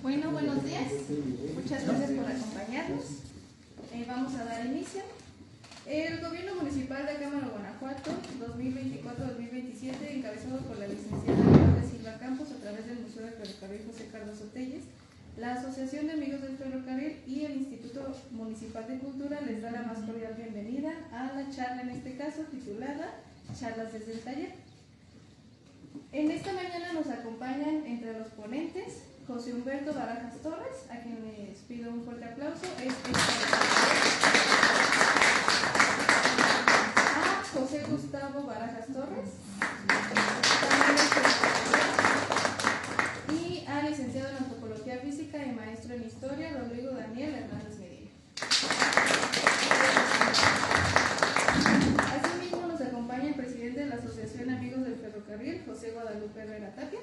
Bueno, buenos días. Muchas gracias por acompañarnos. Vamos a dar inicio. El Gobierno Municipal de Acámbaro, Guanajuato, 2024-2027, encabezado por la licenciada Claudia Silva Campos a través del Museo del Ferrocarril José Cardoso Telles, la Asociación de Amigos del Ferrocarril y el Instituto Municipal de Cultura les da la más cordial bienvenida a la charla, en este caso titulada Charlas desde el Taller. En esta mañana nos acompañan entre los ponentes José Humberto Barajas Torres, a quien les pido un fuerte aplauso. A José Gustavo Barajas Torres. Y al licenciado en Antropología Física y maestro en Historia, Rodrigo Daniel Hernández Medina. Asimismo nos acompaña el presidente de la Asociación Amigos del Ferrocarril, José Guadalupe Herrera Tapia.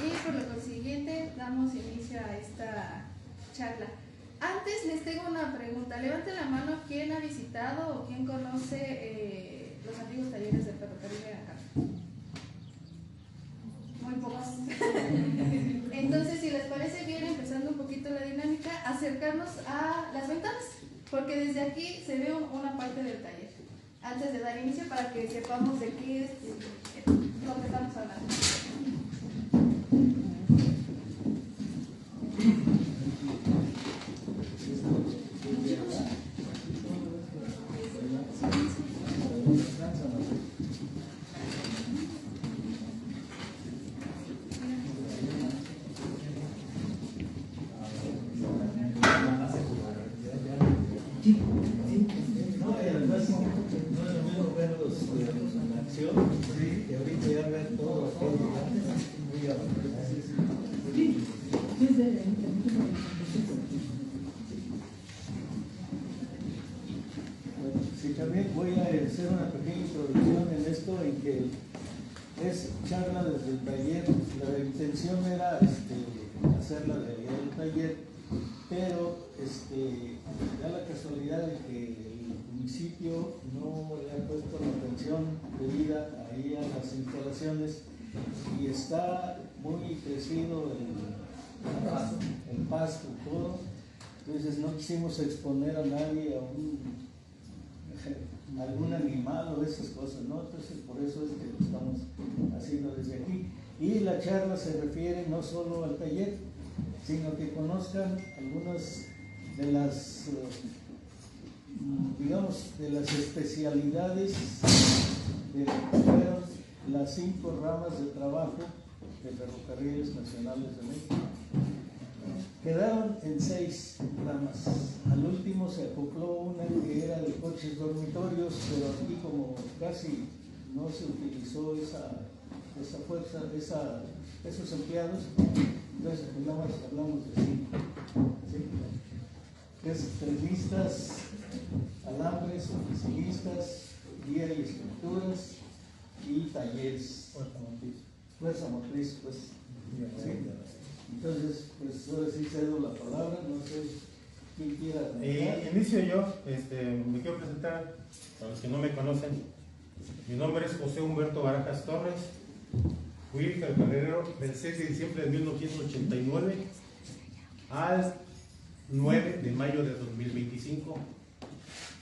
Y por lo consiguiente damos inicio a esta charla. Antes les tengo una pregunta. Levanten la mano quién ha visitado o quién conoce los antiguos talleres del ferrocarril de acá. Muy pocos. Entonces, si les parece bien, empezando un poquito la dinámica, acercarnos a las ventanas, porque desde aquí se ve una parte del taller. Antes de dar inicio, para que sepamos de qué es lo que estamos hablando. Sí, también voy a hacer una pequeña introducción en esto, en que es charla desde el taller. La intención era hacerla desde el taller, pero da la casualidad de que el municipio no le ha puesto la atención debida ahí a las instalaciones y está muy crecido el pasto y todo. Entonces no quisimos exponer a nadie a algún animal o esas cosas, ¿no? Entonces por eso es que lo estamos haciendo desde aquí. Y la charla se refiere no solo al taller, sino que conozcan algunas de las, digamos, de las especialidades de lo que fueron las 5 ramas de trabajo de Ferrocarriles Nacionales de México. Quedaron en 6 ramas. Al último se acopló una que era de coches dormitorios, pero aquí como casi no se utilizó esa fuerza, esos empleados, entonces nada más hablamos de 5. ¿Sí? Es trenistas, alambres, oficinistas, guía y estructuras y talleres. Fuerza motriz, pues. ¿Sí? Entonces, pues ahora sí cedo la palabra, no sé quién quiera. Inicio yo, me quiero presentar, para los que no me conocen. Mi nombre es José Humberto Barajas Torres, fui ferrocarrilero del 6 de diciembre de 1989 al 9 de mayo de 2025.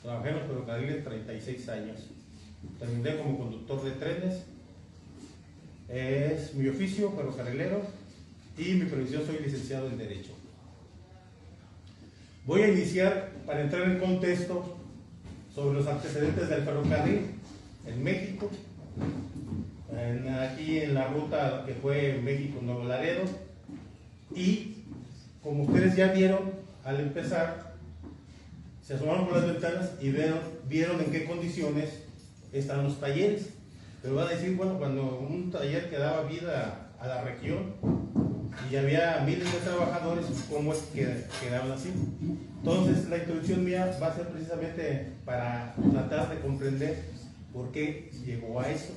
Trabajé en los ferrocarriles 36 años. Terminé como conductor de trenes. Es mi oficio, ferrocarrilero. Y mi profesión, soy licenciado en Derecho. Voy a iniciar para entrar en contexto sobre los antecedentes del ferrocarril en México, aquí en la ruta que fue México-Nuevo Laredo. Y como ustedes ya vieron al empezar, se asomaron por las ventanas y vieron en qué condiciones están los talleres. Pero van a decir, bueno, cuando un taller que daba vida a la región y había miles de trabajadores, ¿cómo es que quedaban así? Entonces la introducción mía va a ser precisamente para tratar de comprender por qué llegó a eso.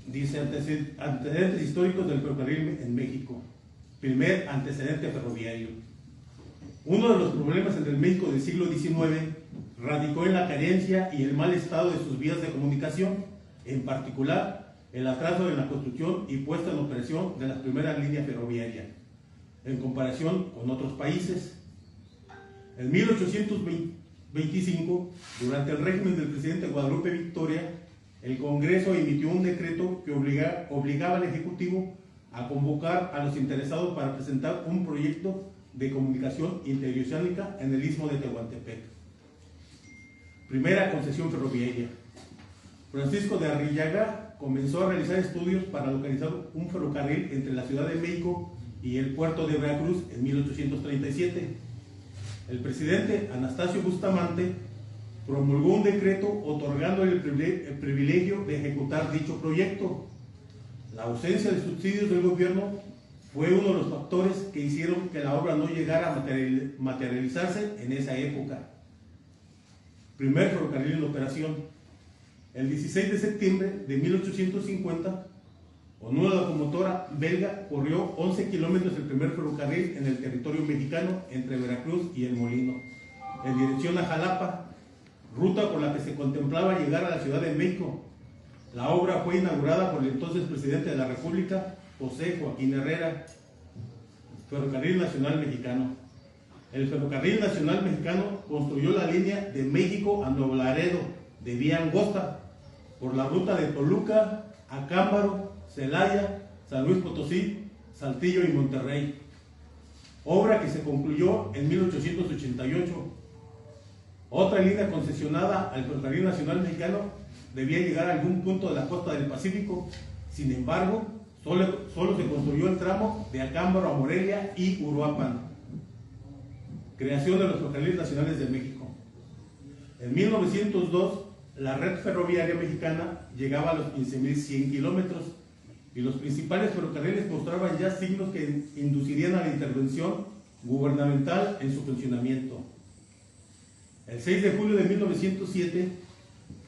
Dice antecedentes históricos del ferrocarril en México. Primer antecedente ferroviario. Uno de los problemas en el México del siglo XIX radicó en la carencia y el mal estado de sus vías de comunicación, en particular el atraso en la construcción y puesta en operación de las primeras líneas ferroviarias, en comparación con otros países. En 1825, durante el régimen del presidente Guadalupe Victoria, el Congreso emitió un decreto que obligaba al Ejecutivo a convocar a los interesados para presentar un proyecto de comunicación interoceánica en el Istmo de Tehuantepec. Primera concesión ferroviaria. Francisco de Arrillaga comenzó a realizar estudios para localizar un ferrocarril entre la Ciudad de México y el puerto de Veracruz en 1837. El presidente Anastasio Bustamante promulgó un decreto otorgando el privilegio de ejecutar dicho proyecto. La ausencia de subsidios del gobierno fue uno de los factores que hicieron que la obra no llegara a materializarse en esa época. Primer ferrocarril en operación. El 16 de septiembre de 1850, con una locomotora belga corrió 11 kilómetros el primer ferrocarril en el territorio mexicano entre Veracruz y El Molino, en dirección a Jalapa, ruta por la que se contemplaba llegar a la Ciudad de México. La obra fue inaugurada por el entonces presidente de la República, José Joaquín Herrera. Ferrocarril Nacional Mexicano. El Ferrocarril Nacional Mexicano construyó la línea de México a Nuevo Laredo de vía angosta por la ruta de Toluca, Acámbaro, Celaya, San Luis Potosí, Saltillo y Monterrey. Obra que se concluyó en 1888. Otra línea concesionada al Ferrocarril Nacional Mexicano debía llegar a algún punto de la costa del Pacífico. Sin embargo, solo se construyó el tramo de Acámbaro a Morelia y Uruapan. Creación de los Ferrocarriles Nacionales de México. En 1902, la red ferroviaria mexicana llegaba a los 15.100 kilómetros y los principales ferrocarriles mostraban ya signos que inducirían a la intervención gubernamental en su funcionamiento. El 6 de julio de 1907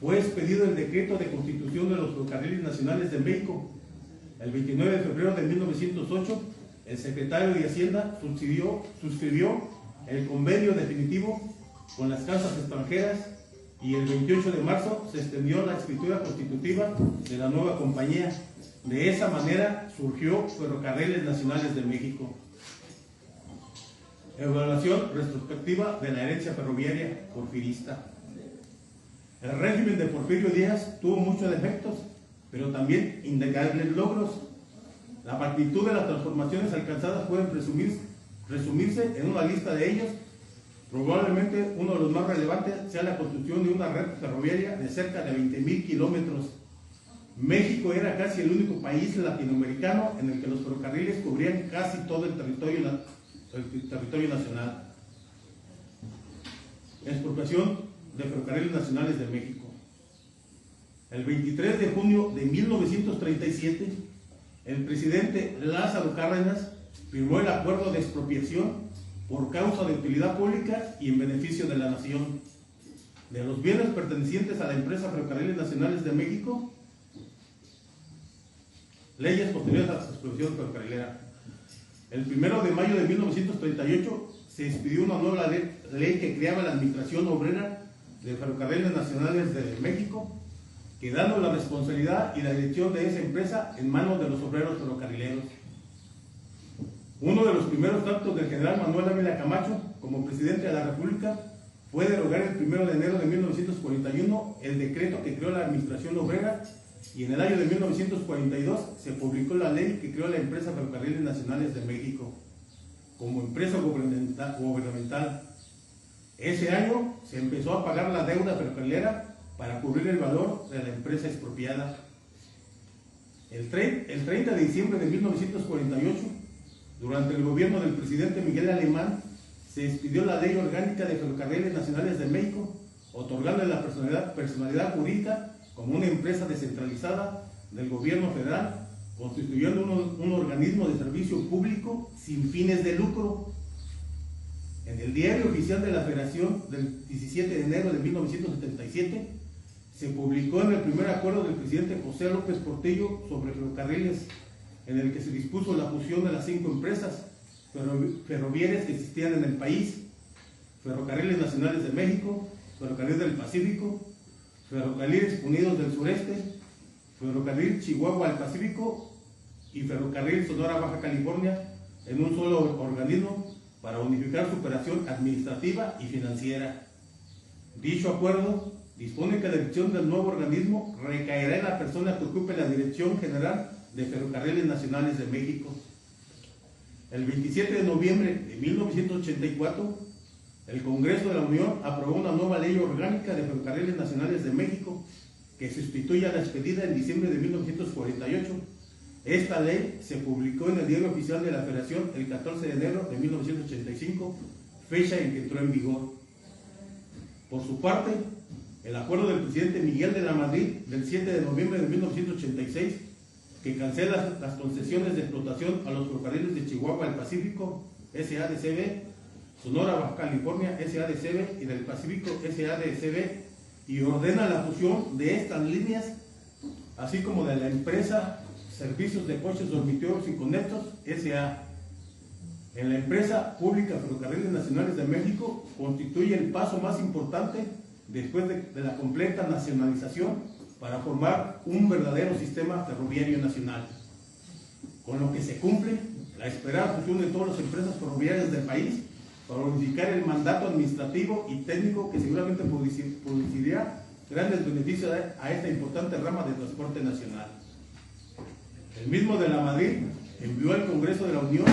fue expedido el decreto de constitución de los Ferrocarriles Nacionales de México. El 29 de febrero de 1908, el secretario de Hacienda suscribió el convenio definitivo con las casas extranjeras y el 28 de marzo se extendió la escritura constitutiva de la nueva compañía. De esa manera surgió Ferrocarriles Nacionales de México. Evaluación retrospectiva de la herencia ferroviaria porfirista. El régimen de Porfirio Díaz tuvo muchos defectos, pero también innegables logros. La magnitud de las transformaciones alcanzadas pueden resumirse en una lista de ellos. Probablemente uno de los más relevantes sea la construcción de una red ferroviaria de cerca de 20.000 kilómetros. México era casi el único país latinoamericano en el que los ferrocarriles cubrían casi todo el territorio nacional. Expropiación de Ferrocarriles Nacionales de México. El 23 de junio de 1937, el presidente Lázaro Cárdenas firmó el acuerdo de expropiación por causa de utilidad pública y en beneficio de la nación de los bienes pertenecientes a la empresa Ferrocarriles Nacionales de México. Leyes posteriores a la expropiación ferrocarrilera. El 1 de mayo de 1938 se expidió una nueva ley que creaba la Administración Obrera de Ferrocarriles Nacionales de México, quedando la responsabilidad y la dirección de esa empresa en manos de los obreros ferrocarrileros. Uno de los primeros actos del general Manuel Ávila Camacho como presidente de la República fue derogar el 1 de enero de 1941 el decreto que creó la Administración Obrera, y en el año de 1942 se publicó la ley que creó la empresa Ferrocarriles Nacionales de México como empresa gubernamental. Ese año se empezó a pagar la deuda ferrocarrilera para cubrir el valor de la empresa expropiada. El 30 de diciembre de 1948, durante el gobierno del presidente Miguel Alemán, se expidió la Ley Orgánica de Ferrocarriles Nacionales de México, otorgando la personalidad jurídica como una empresa descentralizada del gobierno federal, constituyendo un organismo de servicio público sin fines de lucro. En el Diario Oficial de la Federación del 17 de enero de 1977 se publicó en el primer acuerdo del presidente José López Portillo sobre ferrocarriles, en el que se dispuso la fusión de las 5 empresas ferroviarias que existían en el país: Ferrocarriles Nacionales de México, Ferrocarril del Pacífico, Ferrocarriles Unidos del Sureste, Ferrocarril Chihuahua al Pacífico y Ferrocarril Sonora Baja California en un solo organismo para unificar su operación administrativa y financiera. Dicho acuerdo dispone que la dirección del nuevo organismo recaerá en la persona que ocupe la Dirección General de Ferrocarriles Nacionales de México. El 27 de noviembre de 1984, el Congreso de la Unión aprobó una nueva ley orgánica de Ferrocarriles Nacionales de México que sustituye a la expedida en diciembre de 1948. Esta ley se publicó en el Diario Oficial de la Federación el 14 de enero de 1985, fecha en que entró en vigor. Por su parte, el acuerdo del presidente Miguel de la Madrid del 7 de noviembre de 1986, que cancela las concesiones de explotación a los ferrocarriles de Chihuahua al Pacífico, SADCB, Sonora Baja California, SADCB, y del Pacífico, SADCB, y ordena la fusión de estas líneas, así como de la empresa Servicios de Coches Dormitorios y Conectos, SA. En la empresa pública Ferrocarriles Nacionales de México constituye el paso más importante después de la completa nacionalización para formar un verdadero sistema ferroviario nacional, con lo que se cumple la esperada fusión de todas las empresas ferroviarias del país para unificar el mandato administrativo y técnico que seguramente produciría grandes beneficios a esta importante rama del transporte nacional. El mismo de la Madrid envió al Congreso de la Unión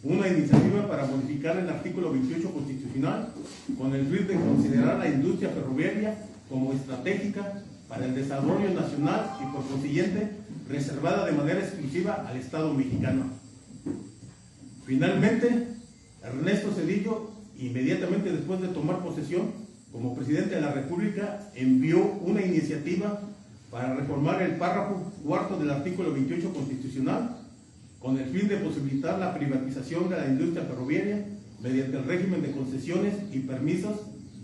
una iniciativa para modificar el artículo 28 constitucional con el fin de considerar la industria ferroviaria como estratégica para el desarrollo nacional y por consiguiente reservada de manera exclusiva al Estado mexicano. Finalmente, Ernesto Zedillo, inmediatamente después de tomar posesión como presidente de la República, envió una iniciativa para reformar el párrafo cuarto del artículo 28 constitucional con el fin de posibilitar la privatización de la industria ferroviaria mediante el régimen de concesiones y permisos,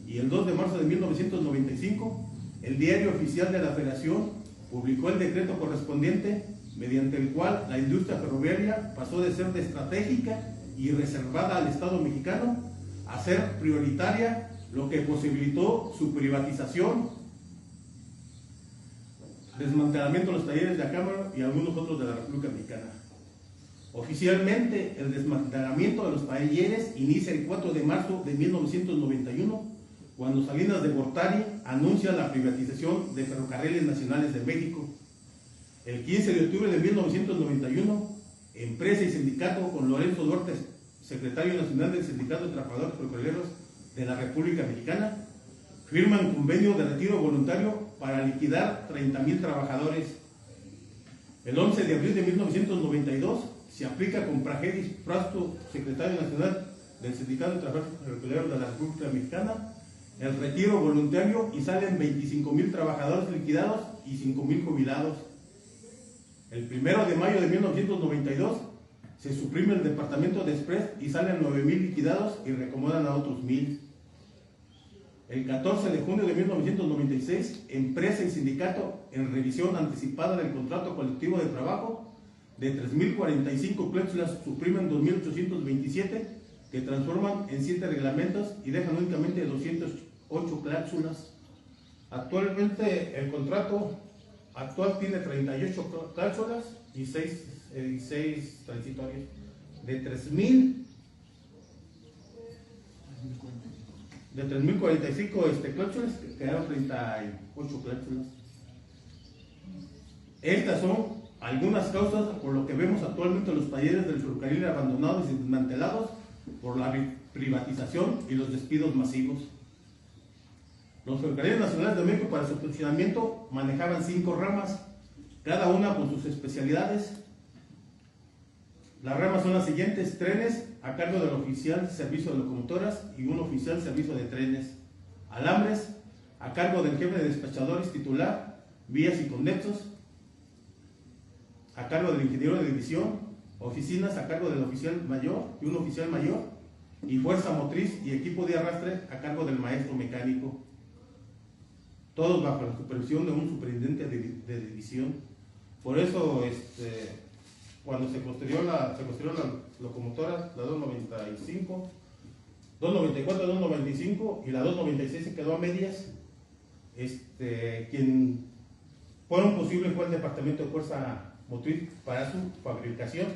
y el 2 de marzo de 1995, el Diario Oficial de la Federación publicó el decreto correspondiente mediante el cual la industria ferroviaria pasó de ser de estratégica y reservada al Estado mexicano a ser prioritaria, lo que posibilitó su privatización, desmantelamiento de los talleres de Acámbaro y algunos otros de la República Mexicana. Oficialmente, el desmantelamiento de los talleres inicia el 4 de marzo de 1991, cuando Salinas de Gortari anuncia la privatización de Ferrocarriles Nacionales de México. El 15 de octubre de 1991, empresa y sindicato, con Lorenzo Duarte, secretario nacional del Sindicato de Trabajadores Ferrocarrileros de la República Mexicana, firman convenio de retiro voluntario para liquidar 30,000 trabajadores. El 11 de abril de 1992 se aplica con Prageris Prasto, secretario nacional del Sindicato de Trabajadores Ferrocarrileros de la República Mexicana, el retiro voluntario y salen 25,000 trabajadores liquidados y 5,000 jubilados. El 1 de mayo de 1992 se suprime el departamento de Express y salen 9,000 liquidados y recomodan a otros 1,000. El 14 de junio de 1996, empresa y sindicato, en revisión anticipada del contrato colectivo de trabajo, de 3,045 cláusulas suprimen 2,827, que transforman en 7 reglamentos y dejan únicamente 208 cláusulas. Actualmente el contrato actual tiene 38 cláusulas y 6 transitorias. De 3,045 cláusulas, quedaron 38 cláusulas. Estas son algunas causas por lo que vemos actualmente los talleres del ferrocarril abandonados y desmantelados por la privatización y los despidos masivos. Los ferrocarriles nacionales de México, para su funcionamiento, manejaban 5 ramas, cada una con sus especialidades. Las ramas son las siguientes: trenes, a cargo del oficial servicio de locomotoras y un oficial servicio de trenes; alambres, a cargo del jefe de despachadores titular; vías y conexos, a cargo del ingeniero de división; oficinas, a cargo del oficial mayor y un oficial mayor; y fuerza motriz y equipo de arrastre, a cargo del maestro mecánico. Todos bajo la supervisión de un superintendente de división. Por eso, cuando se construyeron las locomotoras, la 295, 294, 295 y la 296 se quedó a medias. Quien fueron posibles fue el Departamento de Fuerza Motriz para su fabricación,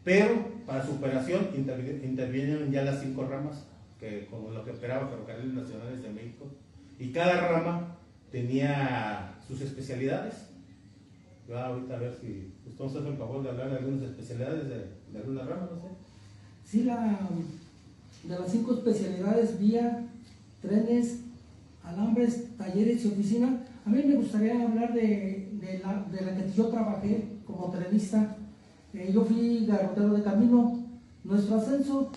pero para su operación intervinieron ya las 5 ramas, que como lo que operaba Ferrocarriles Nacionales de México, y cada rama tenía sus especialidades. Yo ahorita a ver si usted nos hace el favor de hablar de algunas especialidades de algunas ramas, no sé. Sí, de las 5 especialidades, vía, trenes, alambres, talleres y oficina. A mí me gustaría hablar de la que yo trabajé como trenista. Yo fui garrotero de camino. Nuestro ascenso,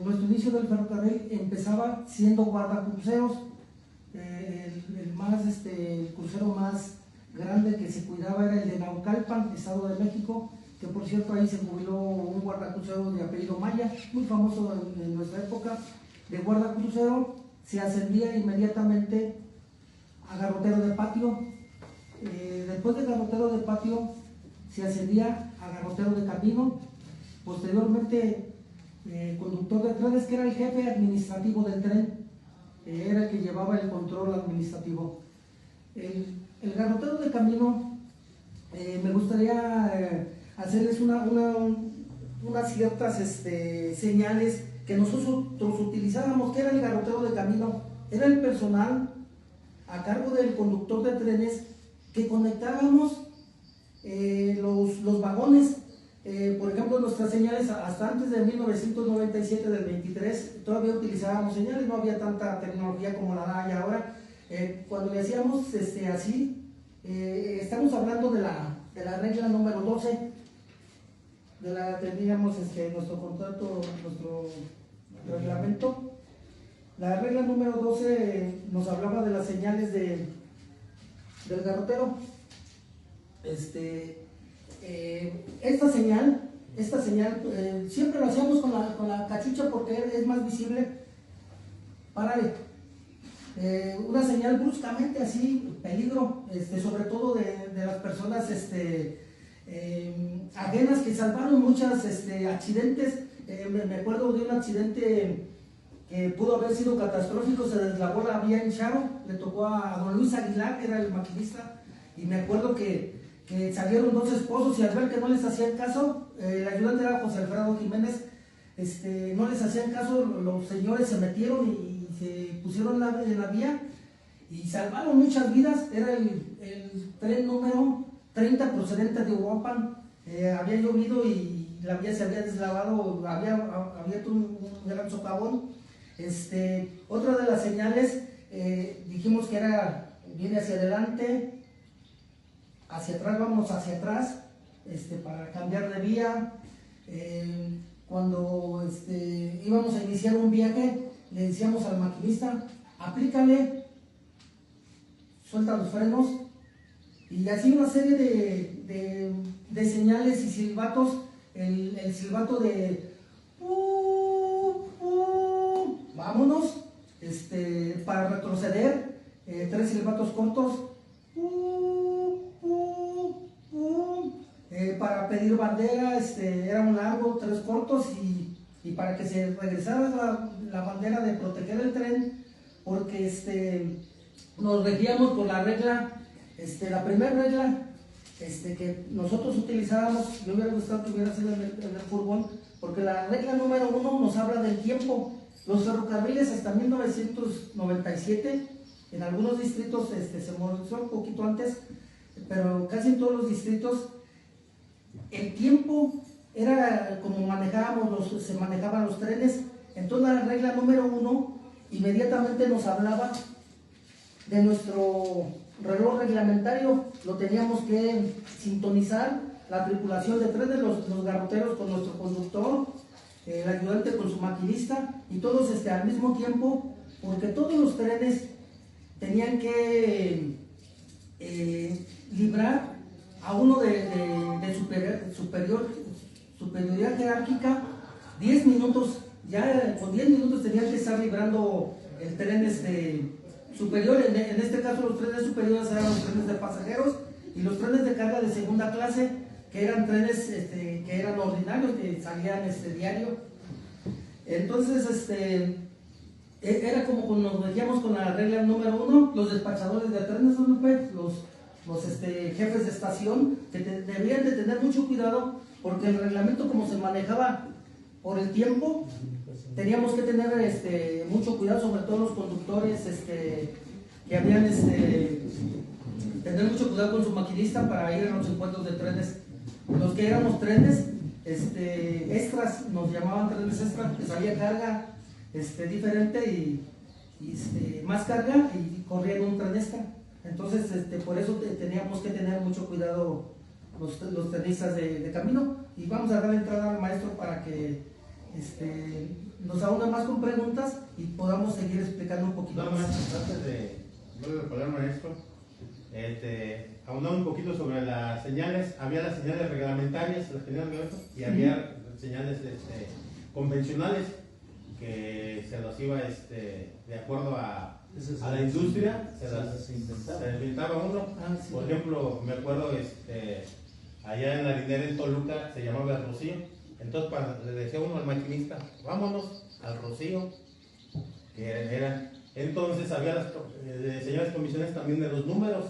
nuestro inicio del ferrocarril empezaba siendo guardacruceros. El crucero más grande que se cuidaba era el de Naucalpan, Estado de México, que por cierto ahí se jubiló un guardacrucero de apellido Maya, muy famoso en nuestra época. De guardacrucero se ascendía inmediatamente a garrotero de patio. Después de garrotero de patio se ascendía a garrotero de camino. Posteriormente conductor de trenes, que era el jefe administrativo del tren, era el que llevaba el control administrativo. El garrotero de camino, me gustaría hacerles unas ciertas señales que nosotros utilizábamos. Que era el garrotero de camino? Era el personal a cargo del conductor de trenes que conectábamos los vagones. Por ejemplo, nuestras señales hasta antes de 1997, del 23, todavía utilizábamos señales, no había tanta tecnología como la hay ahora. Cuando le hacíamos así, estamos hablando de la regla número 12, teníamos nuestro contrato, nuestro reglamento. La regla número 12 nos hablaba de las señales del garrotero. Esta señal siempre lo hacíamos con la cachucha porque es más visible. Párale. Una señal bruscamente así, peligro, sobre todo de las personas ajenas que salvaron muchos accidentes. Me acuerdo de un accidente que pudo haber sido catastrófico. Se deslavó la vía en Charo, le tocó a don Luis Aguilar, que era el maquinista, y me acuerdo que salieron 2 esposos y al ver que no les hacían caso, el ayudante era José Alfredo Jiménez, no les hacían caso, los señores se metieron y se pusieron en la vía y salvaron muchas vidas. Era el tren número 30 procedente de Uruapan. Había llovido y la vía se había deslavado, había abierto un gran socavón. Otra de las señales, dijimos que viene hacia adelante, hacia atrás, vamos hacia atrás, para cambiar de vía. Cuando íbamos a iniciar un viaje, le decíamos al maquinista: aplícale, suelta los frenos, y así una serie de señales y silbatos. El silbato de vámonos, para retroceder, 3 silbatos cortos, para pedir bandera, era un largo, 3 cortos, y para que se regresara la bandera de proteger el tren, porque nos regíamos por la regla, la primera regla que nosotros utilizábamos. Me hubiera gustado que hubiera sido en el fútbol, porque la regla número 1 nos habla del tiempo. Los ferrocarriles hasta 1997, en algunos distritos se modernizó un poquito antes, pero casi en todos los distritos el tiempo era como se manejaban los trenes. Entonces la regla número 1 inmediatamente nos hablaba de nuestro reloj reglamentario. Lo teníamos que sintonizar, la tripulación de trenes, los garroteros con nuestro conductor, el ayudante con su maquinista, y todos al mismo tiempo, porque todos los trenes tenían que librar a uno de superioridad jerárquica 10 minutos. Ya con 10 minutos tenían que estar librando el tren superior. En este caso los trenes superiores eran los trenes de pasajeros, y los trenes de carga de segunda clase, que eran trenes que eran ordinarios, que salían diario. Entonces era como cuando nos metíamos con la regla número 1. Los despachadores de trenes, jefes de estación que debían de tener mucho cuidado, porque el reglamento como se manejaba por el tiempo, teníamos que tener mucho cuidado, sobre todo los conductores que habían tener mucho cuidado con su maquinista para ir a los encuentros de trenes. Los que éramos trenes extras, nos llamaban trenes extras, que salía carga diferente y más carga y corría en un tren extra. Entonces por eso teníamos que tener mucho cuidado los trenistas de camino. Y vamos a darle entrada al maestro para que nos aúne más con preguntas y podamos seguir explicando un poquito Nada más, antes de darle la palabra al maestro, aunar un poquito sobre las señales. Había las señales reglamentarias, las tenían y había señales convencionales que se las iba de acuerdo a la industria, se inventaba uno. Sí. Por ejemplo, me acuerdo allá en la harinera en Toluca se llamaba el Rocío. Entonces le decía uno al maquinista, vámonos al Rocío, que eran. Entonces había las señales comisiones también de los números.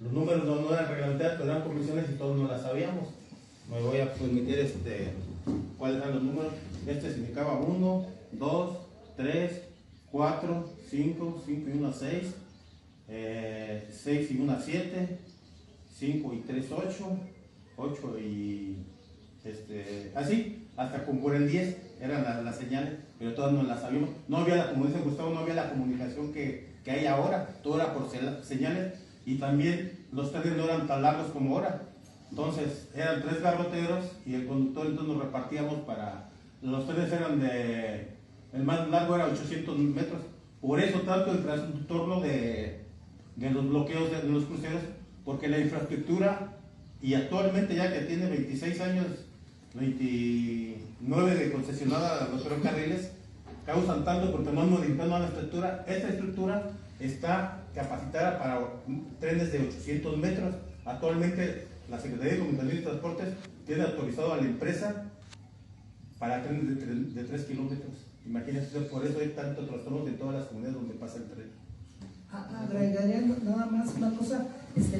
Los números no eran reglamentarios, pero eran comisiones y todos no las sabíamos. Me voy a permitir cuáles eran los números. Significaba 1, 2, 3, 4, 5, 5 y 1, 6, 6 y 1, 7, 5 y 3, 8, 8 y así, hasta como por el 10 eran las señales, pero todas no las sabíamos. No había, como dice Gustavo, no había la comunicación que hay ahora, todo era por señales, y también los trenes no eran tan largos como ahora. Entonces eran 3 garroteros y el conductor, entonces nos repartíamos para. Los trenes eran el más largo era 800 metros, por eso tanto el trastorno de los bloqueos de los cruceros, porque la infraestructura, y actualmente ya que tiene 26 años, 29 de concesionada a los ferrocarriles, causan tanto porque no han modificado la estructura. Esta estructura está capacitada para trenes de 800 metros. Actualmente la Secretaría de Comunicaciones y Transportes tiene autorizado a la empresa para trenes de 3 kilómetros. Imagínense, por eso hay tanto trastorno de todas las comunidades donde pasa el tren. Agregaría nada más una cosa,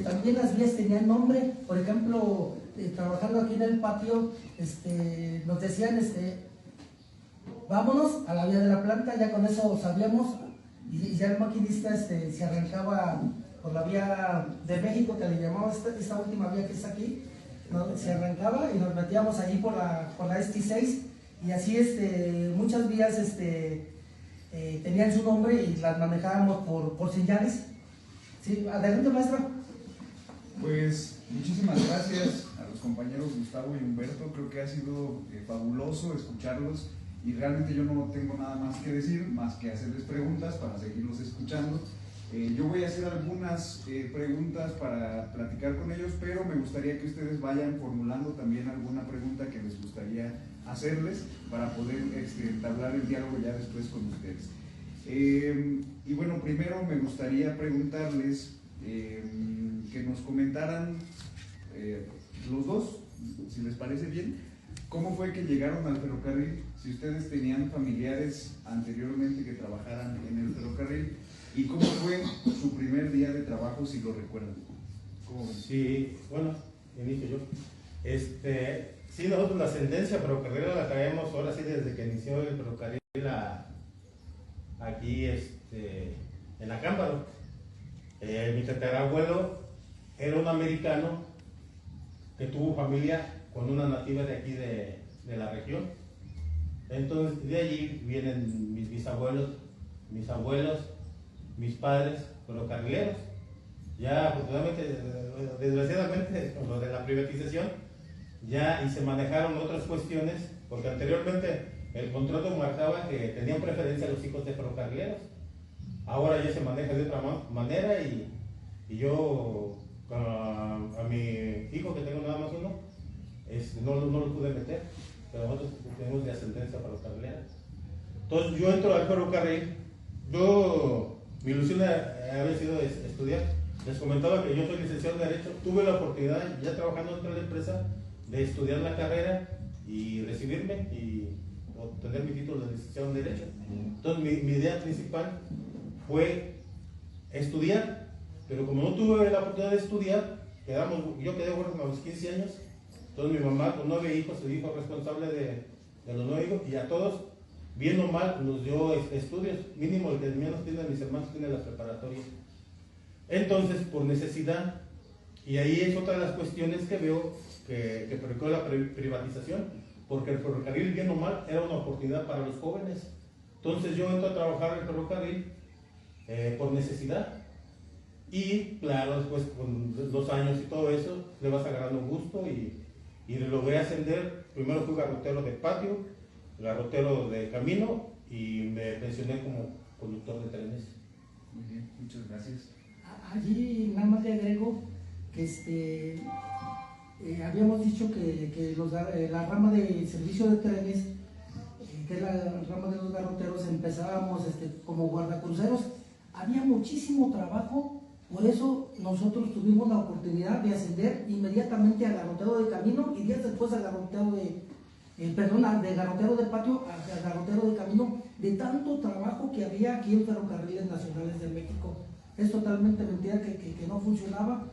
también las vías tenían nombre. Por ejemplo, trabajando aquí en el patio, nos decían, vámonos a la vía de la planta, ya con eso sabíamos, y ya el maquinista se arrancaba por la vía de México, que le llamaba esta última vía que está aquí, ¿no? Se arrancaba y nos metíamos allí por la ST6, y así muchas vías tenían su nombre y las manejábamos por señales. Sí, adelante, maestro. Pues muchísimas gracias a los compañeros Gustavo y Humberto. Creo que ha sido fabuloso escucharlos y realmente yo no tengo nada más que decir, más que hacerles preguntas para seguirlos escuchando. Yo voy a hacer algunas preguntas para platicar con ellos, pero me gustaría que ustedes vayan formulando también alguna pregunta que les gustaría hacerles para poder entablar el diálogo ya después con ustedes. Y bueno, primero me gustaría preguntarles que nos comentaran los dos, si les parece bien, cómo fue que llegaron al ferrocarril, si ustedes tenían familiares anteriormente que trabajaran en el ferrocarril, y cómo fue su primer día de trabajo, si lo recuerdan. ¿Cómo ven? Sí, bueno, inicio yo. Sí, nosotros la ascendencia ferrocarrilera la traemos ahora sí desde que inició el ferrocarril aquí en Acámbaro. Mi tatarabuelo era un americano que tuvo familia con una nativa de aquí de la región. Entonces de allí vienen mis bisabuelos, mis abuelos, mis padres ferrocarrileros. Ya afortunadamente, desgraciadamente, con lo de la privatización, y se manejaron otras cuestiones, porque anteriormente el contrato marcaba que tenían preferencia los hijos de ferrocarrileros. Ahora ya se maneja de otra manera, y yo a mi hijo, que tengo nada más uno, no lo pude meter, pero nosotros tenemos de ascendencia ferrocarrilera. Entonces yo entro al ferrocarril. Mi ilusión había sido estudiar. Les comentaba que yo soy licenciado en Derecho. Tuve la oportunidad, ya trabajando dentro de la empresa, de estudiar la carrera y recibirme y obtener mi título de licenciado en Derecho. Entonces mi idea principal fue estudiar Pero como no tuve la oportunidad de estudiar, yo quedé huérfano a los 15 años, entonces mi mamá con 9 hijos se dijo responsable de los 9 hijos, y a todos, bien o mal, nos dio estudios, mínimo el que menos tiene mis hermanos tiene la preparatoria. Entonces, por necesidad, y ahí es otra de las cuestiones que veo que provocó la privatización, porque el ferrocarril, bien o mal, era una oportunidad para los jóvenes. Entonces yo entro a trabajar en el ferrocarril por necesidad, y claro, después con los años y todo eso, le vas agarrando un gusto y logré ascender. Primero fui garrotero de patio, garrotero de camino, y me pensioné como conductor de trenes. Muy bien, muchas gracias. Allí nada más le agrego que habíamos dicho que la rama de servicio de trenes, que es la rama de los garroteros, empezábamos como guardacruceros. Había muchísimo trabajo, por eso nosotros tuvimos la oportunidad de ascender inmediatamente a garrotero de camino, y días después a garrotero de garrotero de patio a garrotero de camino, de tanto trabajo que había aquí en Ferrocarriles Nacionales de México. Es totalmente mentira que no funcionaba.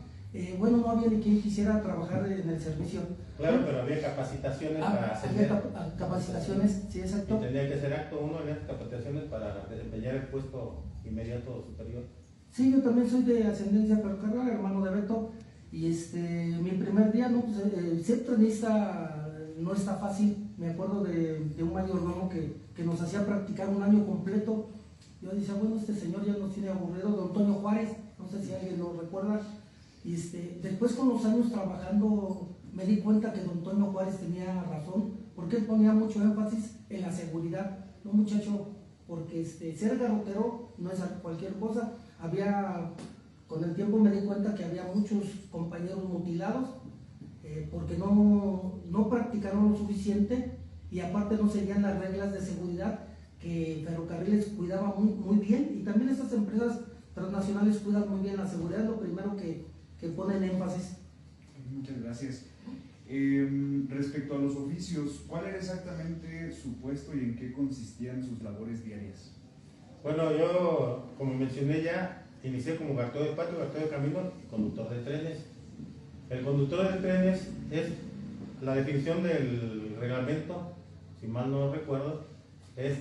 Bueno, no había ni quien quisiera trabajar en el servicio. Claro, pero había capacitaciones para ascender. Había capacitaciones, sí, exacto. Y tenía que ser acto 1 en esas capacitaciones para desempeñar el puesto inmediato superior. Sí, yo también soy de ascendencia ferrocarril, hermano de Beto, y mi primer día, no, pues, ser trenista no está fácil. Me acuerdo de un mayordomo que nos hacía practicar un año completo. Yo decía, bueno, este señor ya nos tiene aburrido, don Toño Juárez, no sé si alguien lo recuerda. Y después, con los años trabajando, me di cuenta que don Toño Juárez tenía razón, porque él ponía mucho énfasis en la seguridad. No, muchacho, porque ser garrotero no es cualquier cosa. Con el tiempo me di cuenta que había muchos compañeros mutilados, porque no practicaron lo suficiente, y aparte no seguían las reglas de seguridad que Ferrocarriles cuidaba muy bien, y también esas empresas transnacionales cuidan muy bien la seguridad. Es lo primero que ponen énfasis. Muchas gracias. Respecto a los oficios, ¿cuál era exactamente su puesto y en qué consistían sus labores diarias? Bueno, yo, como mencioné ya, inicié como garrotero de patio, garrotero de camino y conductor de trenes. El conductor de trenes es la definición del reglamento, si mal no recuerdo, es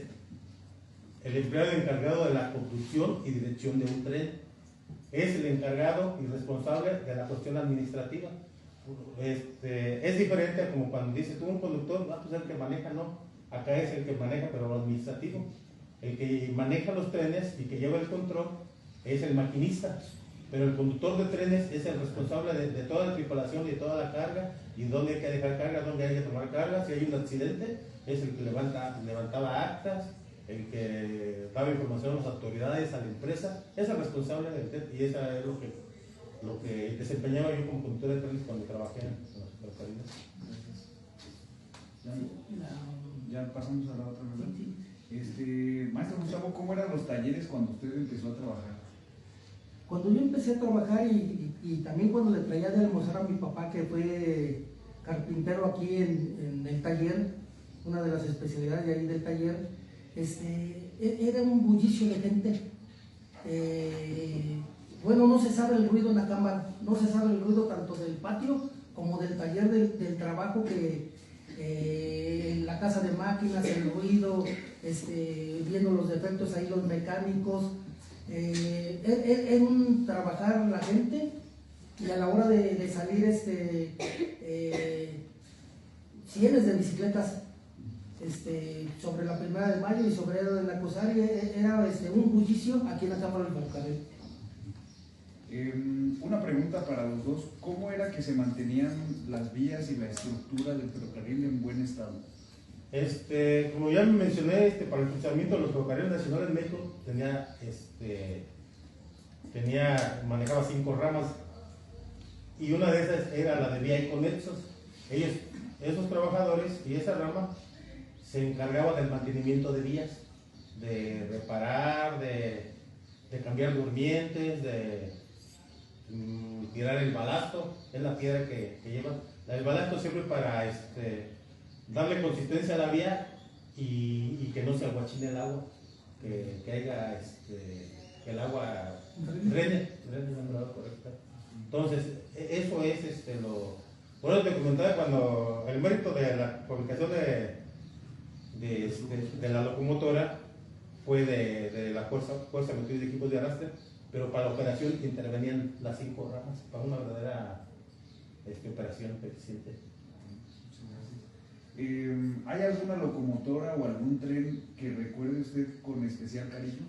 el empleado encargado de la conducción y dirección de un tren. Es el encargado y responsable de la cuestión administrativa. Es diferente a como cuando dices tú un conductor, pues el que maneja, no. Acá es el que maneja, pero lo administrativo. El que maneja los trenes y que lleva el control es el maquinista. Pero el conductor de trenes es el responsable de toda la tripulación y de toda la carga, y dónde hay que dejar carga, dónde hay que tomar carga. Si hay un accidente, es el que levantaba actas, el que daba información a las autoridades, a la empresa. Es el responsable del tren, y eso es lo que desempeñaba yo como conductor de trenes cuando trabajé en los ferrocarriles. Ya pasamos a la otra, ¿verdad? Maestro Gustavo, ¿cómo eran los talleres cuando usted empezó a trabajar? Cuando yo empecé a trabajar, y también cuando le traía de almorzar a mi papá, que fue carpintero aquí en el taller, una de las especialidades de ahí del taller, era un bullicio de gente. Bueno, no se sabe el ruido en la cámara, no se sabe el ruido tanto del patio como del taller del trabajo, que en la casa de máquinas, el ruido, viendo los defectos ahí los mecánicos. Es un trabajar la gente, y a la hora de salir cienes de bicicletas sobre la 1 de Mayo y sobre la Cosaria. Era un bullicio aquí en la Cámara del Ferrocarril. Una pregunta para los dos: ¿cómo era que se mantenían las vías y la estructura del ferrocarril en buen estado? Como ya mencioné, para el funcionamiento de los ferrocarriles nacionales de México manejaba 5 ramas, y una de esas era la de vía y conexos. Esos trabajadores y esa rama se encargaban del mantenimiento de vías, de reparar, de cambiar durmientes, de tirar el balasto. Es la piedra que llevan. El balasto sirve para darle consistencia a la vía y que no se aguachine el agua, que haya el agua drene el agua correcta. Entonces, eso es lo... Por eso te comentaba cuando el mérito de la fabricación de la locomotora fue de la fuerza motriz de equipos de arrastre, pero para la operación intervenían las 5 ramas para una verdadera operación eficiente. ¿Hay alguna locomotora o algún tren que recuerde usted con especial cariño?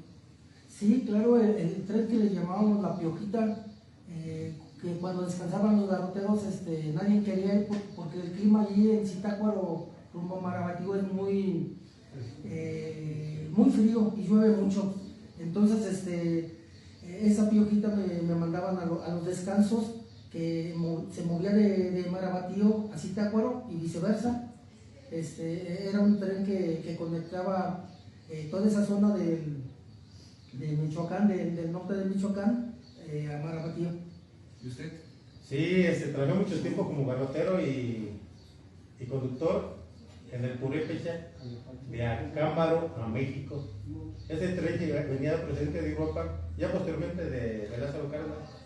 Sí, claro, el tren que le llamábamos la Piojita, que cuando descansaban los garroteros nadie quería ir porque el clima allí en Zitácuaro, rumbo a Marabatío, es muy frío y llueve mucho. Entonces esa Piojita me mandaban a los descansos, que se movía de Marabatío a Zitácuaro y viceversa. Era un tren que conectaba toda esa zona de Michoacán, del norte de Michoacán, a Marabatío. ¿Y usted? Sí, trabajé mucho tiempo como garrotero y conductor en el Purépecha, de Acámbaro a México. Ese tren venía procedente de Europa, ya posteriormente de Lázaro Cárdenas.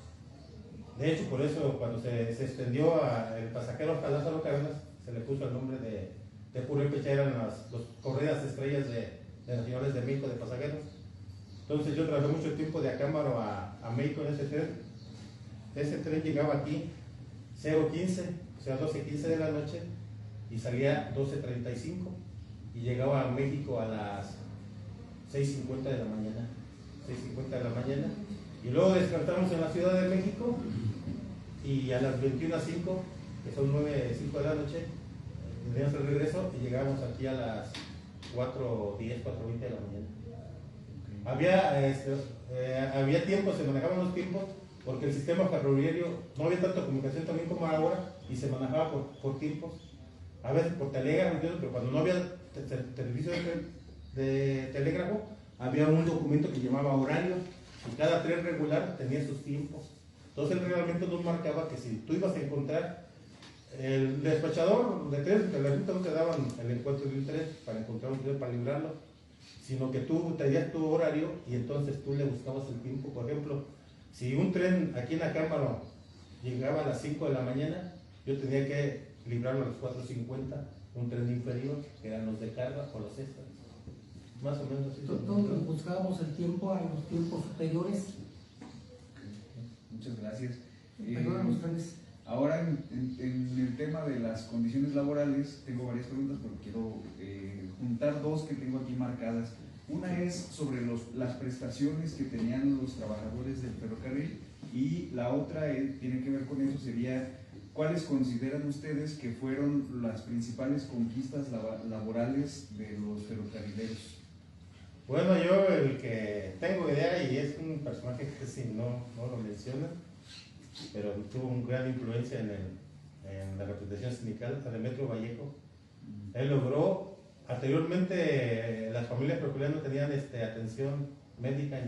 De hecho, por eso cuando se extendió el pasajero hasta Lázaro Cárdenas, se le puso el nombre de Purépecha, eran las corridas estrellas de Nacionales de México de pasajeros. Entonces yo trabajé mucho tiempo de Acámbaro a México en ese tren. Ese tren llegaba aquí 0:15, o sea 12:15 de la noche, y salía 12:35 y llegaba a México a las 6:50 de la mañana. 6:50 de la mañana. Y luego descartamos en la Ciudad de México y a las 21:05, que son 9:05 de la noche, teníamos el regreso y llegábamos aquí a las 4:10, 4:20 de la mañana. Había tiempos, se manejaban los tiempos, porque el sistema ferroviario no había tanta comunicación también como ahora y se manejaba por tiempos, a veces por telégrafo, pero cuando no había servicio de telégrafo, había un documento que llamaba horario y cada tren regular tenía sus tiempos. Entonces el reglamento nos marcaba que si tú ibas a encontrar el despachador de trenes, que la ruta no te daban el encuentro de un tren para encontrar un tren para librarlo, sino que tú tenías tu horario y entonces tú le buscabas el tiempo. Por ejemplo, si un tren aquí en Acámbaro llegaba a las 5 de la mañana, yo tenía que librarlo a las 4:50, un tren inferior, que eran los de carga o los extras. Más o menos así. Todos buscábamos el tiempo a los tiempos superiores. Muchas gracias. Perdón, ustedes. Ahora en el tema de las condiciones laborales tengo varias preguntas, pero quiero juntar dos que tengo aquí marcadas. Una es sobre las prestaciones que tenían los trabajadores del ferrocarril y la otra tiene que ver con eso, sería ¿cuáles consideran ustedes que fueron las principales conquistas laborales de los ferrocarrileros? Bueno, yo el que tengo idea, y es un personaje que casi no lo menciona, pero tuvo una gran influencia en la representación sindical, Demetrio Vallejo. Él logró, anteriormente las familias ferrocarrileras no tenían atención médica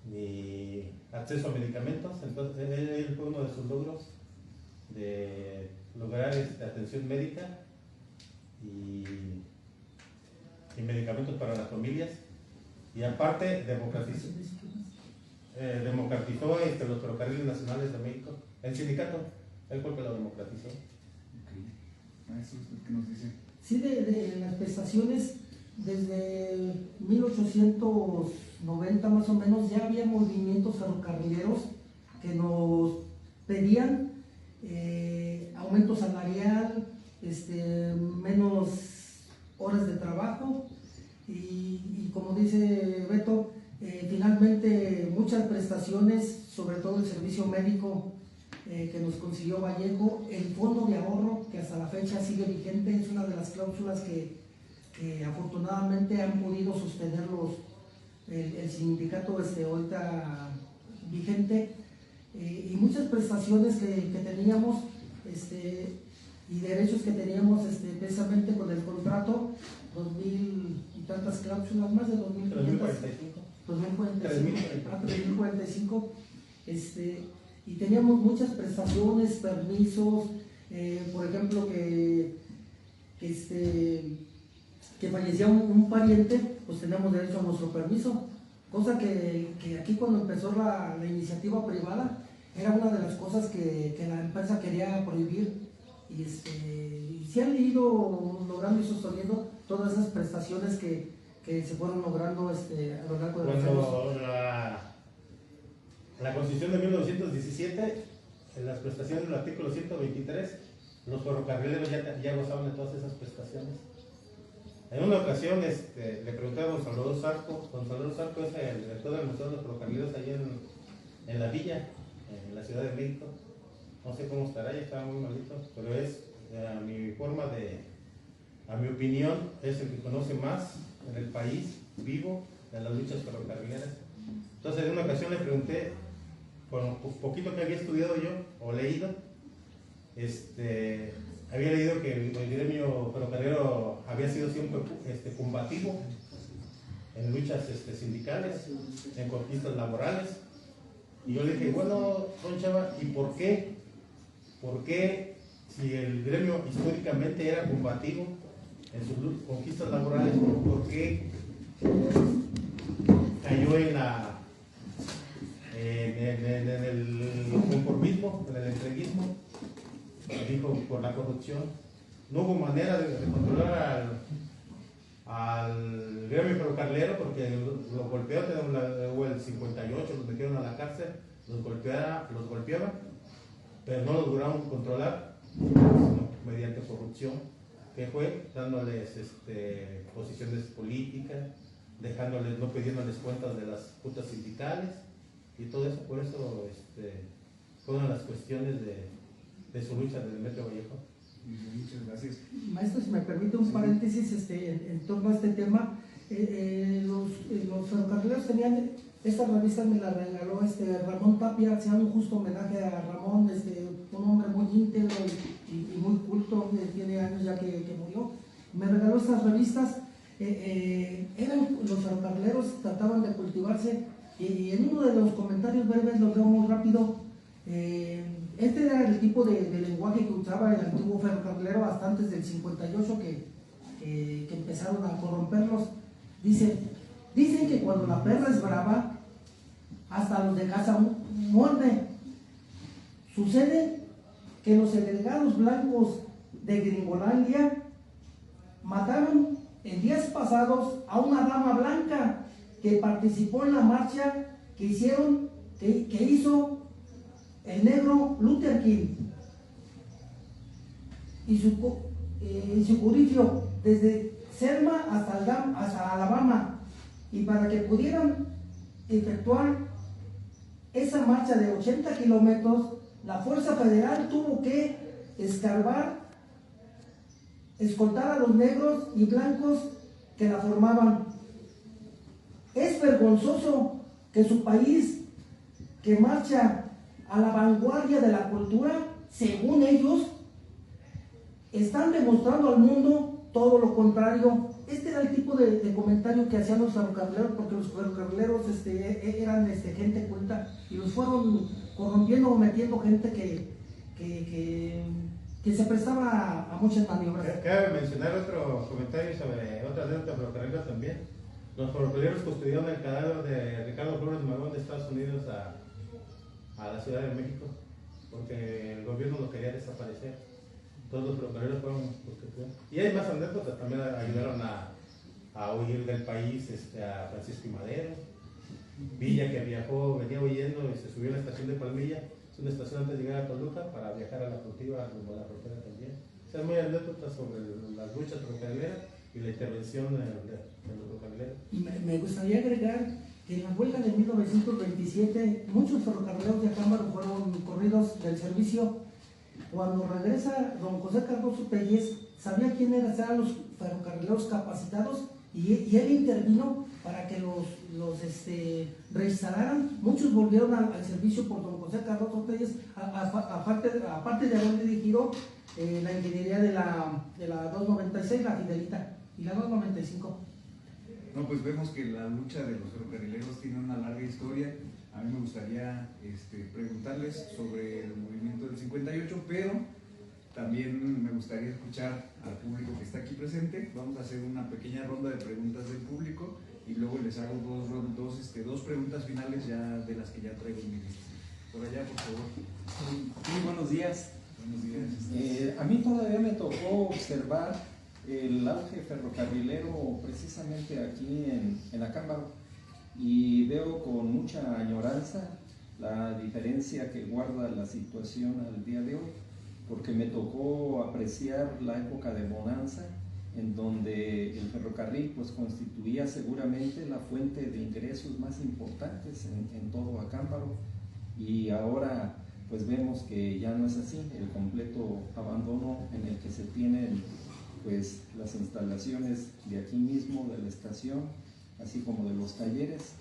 ni acceso a medicamentos, entonces él fue uno de sus logros de lograr atención médica y medicamentos para las familias, y aparte democratizó los ferrocarriles nacionales de México. El sindicato, él fue el que lo democratizó. Okay. Maestro, ¿usted qué nos dice? Sí, de las prestaciones, desde 1890 más o menos, ya había movimientos ferrocarrileros que nos pedían aumento salarial, menos horas de trabajo y como dice Beto, finalmente muchas prestaciones, sobre todo el servicio médico que nos consiguió Vallejo, el fondo de ahorro que hasta la fecha sigue vigente, es una de las cláusulas que afortunadamente han podido sostener el sindicato ahorita vigente, y muchas prestaciones que teníamos y derechos que teníamos precisamente con el contrato, 2000 y tantas cláusulas, más de 2500. 3045, y teníamos muchas prestaciones, permisos, por ejemplo que fallecía un pariente, pues teníamos derecho a nuestro permiso, cosa que aquí cuando empezó la iniciativa privada era una de las cosas que la empresa quería prohibir, y se han ido logrando y sosteniendo todas esas prestaciones que se fueron logrando a lo largo de los años. Cuando la Constitución de 1917, en las prestaciones del artículo 123, los ferrocarrileros ya gozaban de todas esas prestaciones. En una ocasión le pregunté a don Salvador Zarco es el director del Museo de los Ferrocarrileros allá en la villa, en la Ciudad de México. No sé cómo estará, ya estaba muy malito, pero es, a mi opinión, es el que conoce más en el país vivo de las luchas ferrocarrileras. Entonces, en una ocasión le pregunté, por un poquito que había estudiado yo o leído, había leído que el gremio ferrocarrilero había sido siempre combativo en luchas sindicales, en conquistas laborales. Y yo le dije, bueno, don Chava, ¿y por qué? ¿Por qué, si el gremio históricamente era combativo en sus conquistas laborales, por qué cayó en el conformismo, en el entreguismo? Dijo, por la corrupción. No hubo manera de controlar al gremio ferrocarrilero porque los golpeó, hubo el 58, los metieron a la cárcel, los golpeaban, pero no los lograron controlar, sino mediante corrupción, que fue dándoles posiciones políticas, dejándoles, no pidiéndoles cuentas de las putas sindicales y todo eso. Por eso fue una de las cuestiones de su lucha del Metro Vallejo. Muchas gracias. Maestro, si me permite un paréntesis en torno a este tema, los ferrocarrileros tenían esta revista, me la regaló Ramón Tapia, hacía un justo homenaje a Ramón, un hombre muy íntegro y muy culto, tiene años ya que murió. Me regaló estas revistas, los ferrocarrileros trataban de cultivarse, y en uno de los comentarios breves, lo leo muy rápido. Este era el tipo de lenguaje que usaba el antiguo ferrocarrilero hasta antes del 58 que empezaron a corromperlos. Dicen que cuando la perra es brava, hasta los de casa muerde. Sucede que los segregados blancos de Gringolandia mataron en días pasados a una dama blanca que participó en la marcha que hizo el negro Luther King, y su juicio desde Selma hasta Alabama, y para que pudieran efectuar esa marcha de 80 kilómetros, la Fuerza Federal tuvo que escoltar a los negros y blancos que la formaban. Es vergonzoso que su país, que marcha a la vanguardia de la cultura, según ellos, están demostrando al mundo todo lo contrario. Este era el tipo de comentario que hacían los ferrocarrileros, porque los ferrocarrileros eran gente culta, y los fueron corrompiendo o metiendo gente que se prestaba a muchas maniobras. Cabe mencionar otro comentario sobre otra anécdota ferrocarrilera también. Los ferrocarrileros custodiaron el cadáver de Ricardo Flores Magón de Estados Unidos a la Ciudad de México, porque el gobierno lo quería desaparecer. Todos los ferrocarrileros fueron los que fueron. Y hay más anécdotas, también ayudaron a huir del país a Francisco y Madero. Villa, que venía huyendo y se subió a la estación de Palmilla, es una estación antes de llegar a Toluca, para viajar a la frontera, rumbo a la frontera también. O sea, muy anécdotas sobre las luchas ferrocarrileras y la intervención de los ferrocarrileros. Y me gustaría agregar que en la huelga de 1927 muchos ferrocarrileros de Acámbaro fueron corridos del servicio. Cuando regresa don José Cardoso Telles, sabía quién eran los ferrocarrileros capacitados, y él intervino para que los reinstalaran. Muchos volvieron al servicio por don José Cardoso Telles, aparte de haber dirigido la ingeniería de la 296, la Fidelita, y la 295. No, pues vemos que la lucha de los ferrocarrileros tiene una larga historia. A mí me gustaría preguntarles sobre el movimiento del 58, pero también me gustaría escuchar al público que está aquí presente. Vamos a hacer una pequeña ronda de preguntas del público y luego les hago dos preguntas finales ya de las que ya traigo en mi lista. Por allá, por favor. Muy buenos días. Buenos días. A mí todavía me tocó observar el auge ferrocarrilero precisamente aquí en Acámbaro, y veo con mucha añoranza la diferencia que guarda la situación al día de hoy, porque me tocó apreciar la época de bonanza, en donde el ferrocarril pues constituía seguramente la fuente de ingresos más importantes en todo Acámbaro, y ahora pues vemos que ya no es así, el completo abandono en el que se tienen pues las instalaciones de aquí mismo, de la estación, así como de los talleres.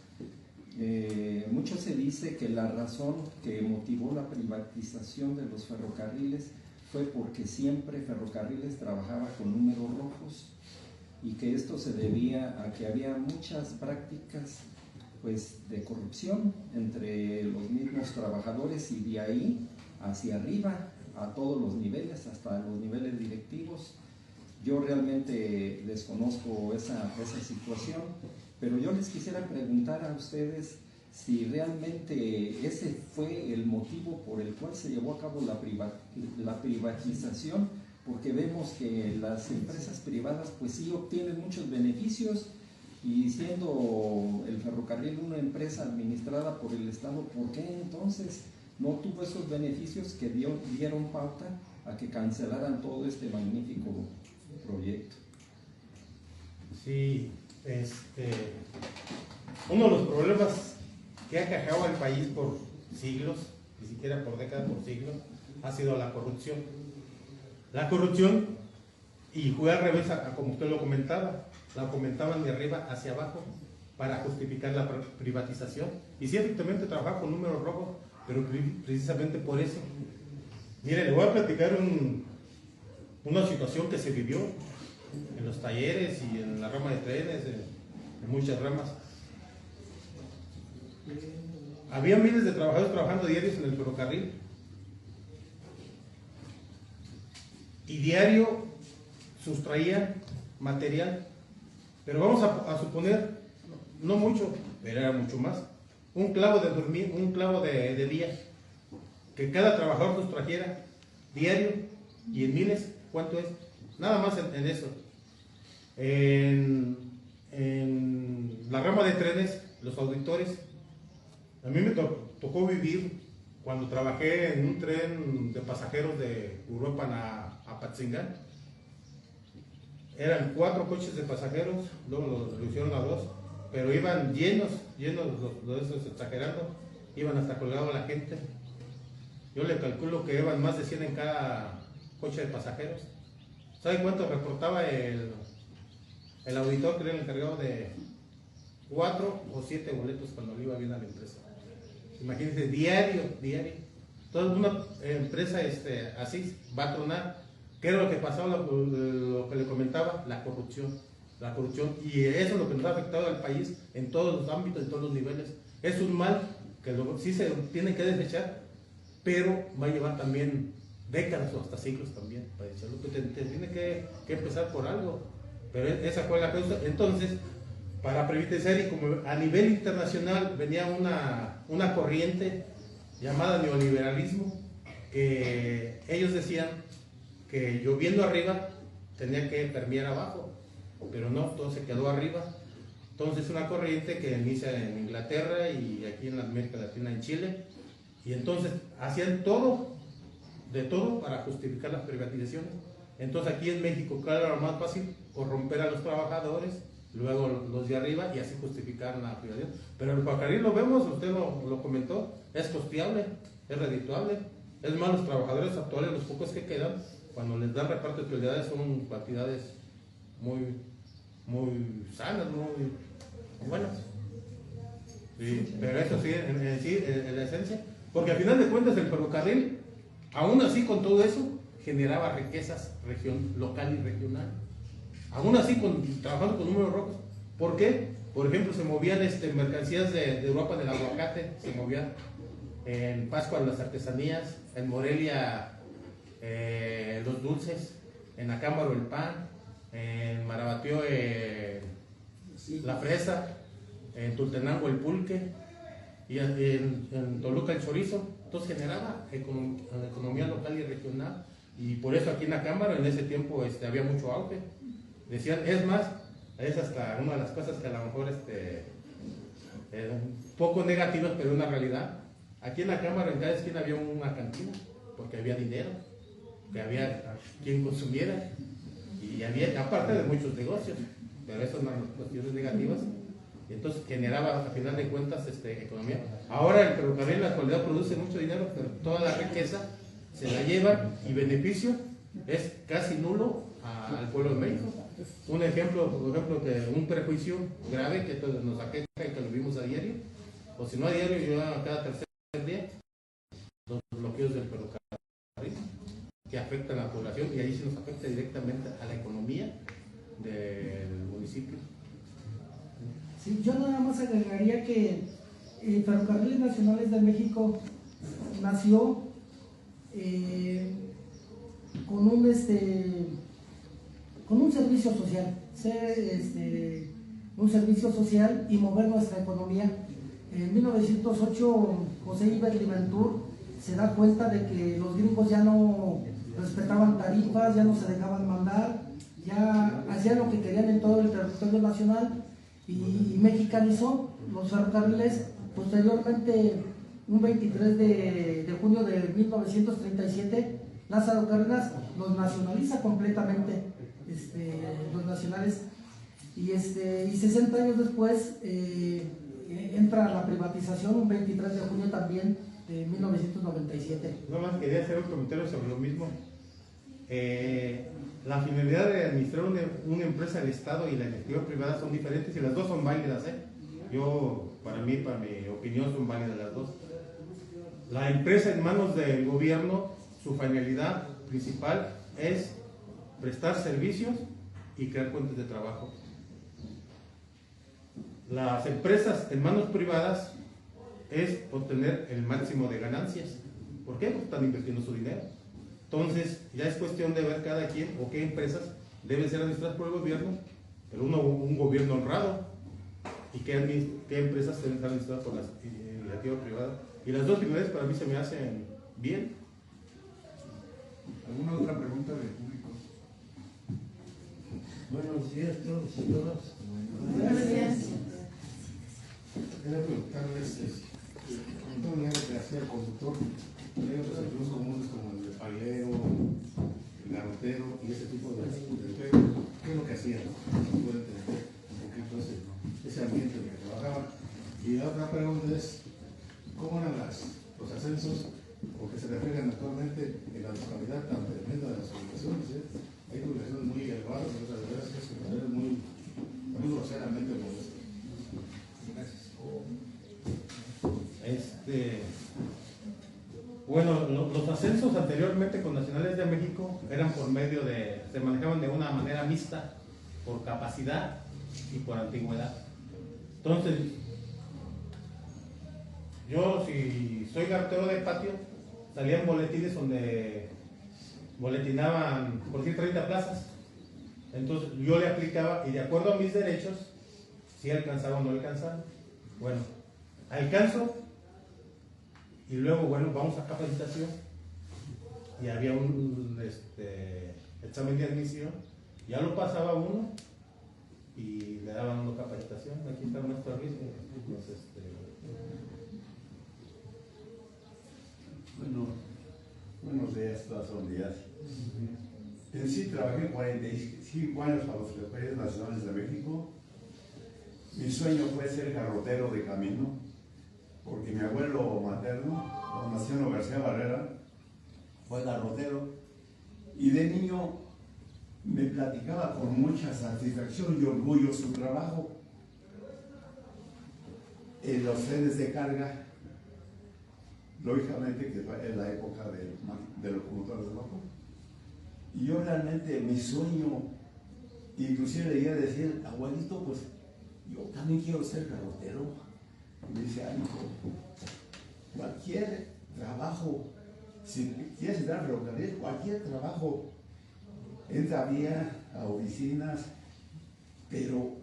Mucho se dice que la razón que motivó la privatización de los ferrocarriles fue porque siempre Ferrocarriles trabajaba con números rojos, y que esto se debía a que había muchas prácticas pues de corrupción entre los mismos trabajadores, y de ahí hacia arriba a todos los niveles, hasta los niveles directivos. Yo realmente desconozco esa situación, pero yo les quisiera preguntar a ustedes si realmente ese fue el motivo por el cual se llevó a cabo la privatización, porque vemos que las empresas privadas pues sí obtienen muchos beneficios, y siendo el ferrocarril una empresa administrada por el Estado, ¿por qué entonces no tuvo esos beneficios que dieron pauta a que cancelaran todo este magnífico proyecto? Sí, uno de los problemas que ha aquejado al país por siglos, ni siquiera por décadas, por siglos, ha sido la corrupción. La corrupción, y fue al revés, como usted lo comentaba, la comentaban de arriba hacia abajo para justificar la privatización. Y sí, efectivamente trabajaba con números rojos, pero precisamente por eso. Mire, le voy a platicar una situación que se vivió en los talleres y en la rama de trenes, en muchas ramas. Había miles de trabajadores trabajando diarios en el ferrocarril, y diario sustraía material, pero vamos a suponer, no mucho, pero era mucho más, un clavo de dormir, un clavo de día, que cada trabajador sustrajera diario, y en miles, ¿cuánto es? Nada más en eso. En la rama de trenes, los auditores, a mí me tocó vivir cuando trabajé en un tren de pasajeros de Uruapan a Patzingán. Eran 4 coches de pasajeros, luego los reducieron a 2, pero iban llenos de esos, exagerando, iban hasta colgado la gente. Yo le calculo que iban más de 100 en cada coche de pasajeros. ¿Sabe cuánto reportaba el auditor, que era el encargado de 4 o 7 boletos cuando le iba bien a la empresa? Imagínense, diario. Toda una empresa así va a tronar. ¿Qué era lo que pasaba? Lo que le comentaba, la corrupción. Y eso es lo que nos ha afectado al país en todos los ámbitos, en todos los niveles. Es un mal que sí se tiene que desechar, pero va a llevar también décadas o hasta siglos también para desecharlo. Tiene que empezar por algo, pero esa fue la causa. Entonces, para privatizar, y como a nivel internacional venía una corriente llamada neoliberalismo, que ellos decían que lloviendo arriba tenía que permear abajo, pero no, todo se quedó arriba. Entonces una corriente que inicia en Inglaterra y aquí en América Latina, en Chile, y entonces hacían de todo para justificar las privatizaciones. Entonces aquí en México, claro, era más fácil corromper a los trabajadores, luego los de arriba, y así justificar la privatización. Pero el ferrocarril lo vemos, usted lo comentó, es costeable, es redituable. Es más, los trabajadores actuales, los pocos que quedan, cuando les dan reparto de utilidades, son cantidades muy sanas, muy buenas. Sí, pero eso sí, en la esencia, porque al final de cuentas el ferrocarril, aún así con todo eso, generaba riquezas local y regional. Aún así, trabajando con números rojos. ¿Por qué? Por ejemplo, se movían mercancías de Europa del aguacate, se movían en Pascua las artesanías, en Morelia los dulces, en Acámbaro el pan, en Marabatío la fresa, en Tultenango el pulque y en Toluca el chorizo. Entonces generaba economía local y regional, y por eso aquí en Acámbaro en ese tiempo había mucho auge. Decían, es más, es hasta una de las cosas que a lo mejor poco negativas, pero una realidad. Aquí en Acámbaro en cada esquina había una cantina, porque había dinero, que había quien consumiera, y había, aparte de muchos negocios, pero eso no son cuestiones negativas. Entonces generaba, a final de cuentas, economía. Ahora el ferrocarril en la actualidad produce mucho dinero, pero toda la riqueza se la lleva, y beneficio es casi nulo al pueblo de México. Un ejemplo, por ejemplo, que un prejuicio grave que nos aqueja y que lo vimos a diario, o si no a diario, yo a cada tercer día, los bloqueos del ferrocarril que afectan a la población, y ahí sí nos afecta directamente a la economía del municipio. Sí, yo nada más agregaría que Ferrocarriles Nacionales de México nació con un servicio social, un servicio social y mover nuestra economía. En 1908 José Iber Liventur se da cuenta de que los gringos ya no respetaban tarifas, ya no se dejaban mandar, ya hacían lo que querían en todo el territorio nacional, y mexicanizó los ferrocarriles. Posteriormente, un 23 de junio de 1937, Lázaro Cárdenas los nacionaliza completamente, los nacionales, y 60 años después entra la privatización, un 23 de junio también de 1997. No más quería hacer un comentario sobre lo mismo. La finalidad de administrar una empresa del Estado y la iniciativa privada son diferentes, y las dos son válidas. Para mi opinión, son válidas las dos. La empresa en manos del gobierno, su finalidad principal es prestar servicios y crear fuentes de trabajo. Las empresas en manos privadas es obtener el máximo de ganancias. ¿Por qué? Porque están invirtiendo su dinero. Entonces, ya es cuestión de ver cada quien o qué empresas deben ser administradas por el gobierno, pero un gobierno honrado, y qué empresas deben ser administradas por la iniciativa privada. Y las dos finalidades para mí se me hacen bien. ¿Alguna otra pregunta del público? Buenos días a todos y todas. Buenos días. Quería preguntarles, un dinero que hacía el conductor, hay otros empleos comunes como el pailero, el garrotero y ese tipo de empleo. ¿Qué es lo que hacían? ¿No? Pueden entender un poquito ese ambiente en el que trabajaban. Y la otra pregunta es, ¿cómo eran los ascensos o que se reflejan actualmente en la localidad tan tremenda de las jubilaciones? Hay jubilaciones muy elevadas, pero de verdad es que muy groseramente modestas. Bueno, los ascensos anteriormente con Nacionales de México eran por medio se manejaban de una manera mixta, por capacidad y por antigüedad. Entonces, yo, si soy gartero de patio, salían boletines donde boletinaban por decir 30 plazas. Entonces yo le aplicaba, y de acuerdo a mis derechos, si alcanzaba o no alcanzaba. Bueno, alcanzo, y luego, bueno, vamos a capacitación, y había un examen de admisión, ya lo pasaba uno y le daban una capacitación. Aquí está nuestro aviso. Bueno, buenos días, todas son días. En sí trabajé 45 años para los Ferrocarriles Nacionales de México. Mi sueño fue ser garrotero de camino, porque mi abuelo materno, don Naciano García Barrera, fue garrotero, y de niño me platicaba con mucha satisfacción y orgullo su trabajo en los trenes de carga, lógicamente que fue en la época de locomotores de vapor. Y yo realmente mi sueño, inclusive le iba a decir, abuelito, pues yo también quiero ser garrotero. Y me dice, hijo, cualquier trabajo, si quieres entrar a ferrocarril, cualquier trabajo entra vía a oficinas, pero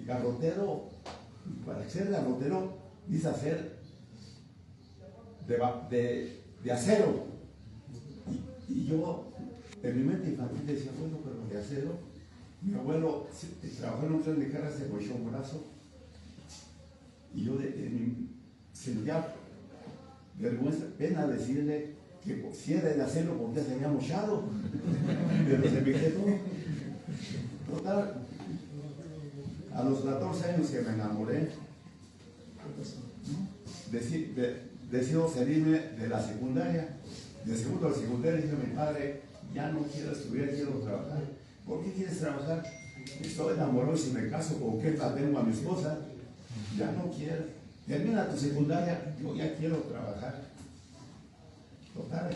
garrotero, para ser garrotero, dice hacer de acero. Y yo, en mi mente infantil, decía, bueno, pero de acero. Mi abuelo trabajó en un tren de carga, se mochó un brazo. Y yo sentía vergüenza, pena decirle que si era de acero, porque se había mochado. Pero se me quedó. Total, a los 14 años que me enamoré, decido salirme de la secundaria. De segundo a la secundaria, dije a mi padre, ya no quiero estudiar, quiero trabajar. ¿Por qué quieres trabajar? Estoy enamorado y si me caso, ¿con qué la tengo a mi esposa? Ya no quiero. Termina tu secundaria, yo ya quiero trabajar. Total.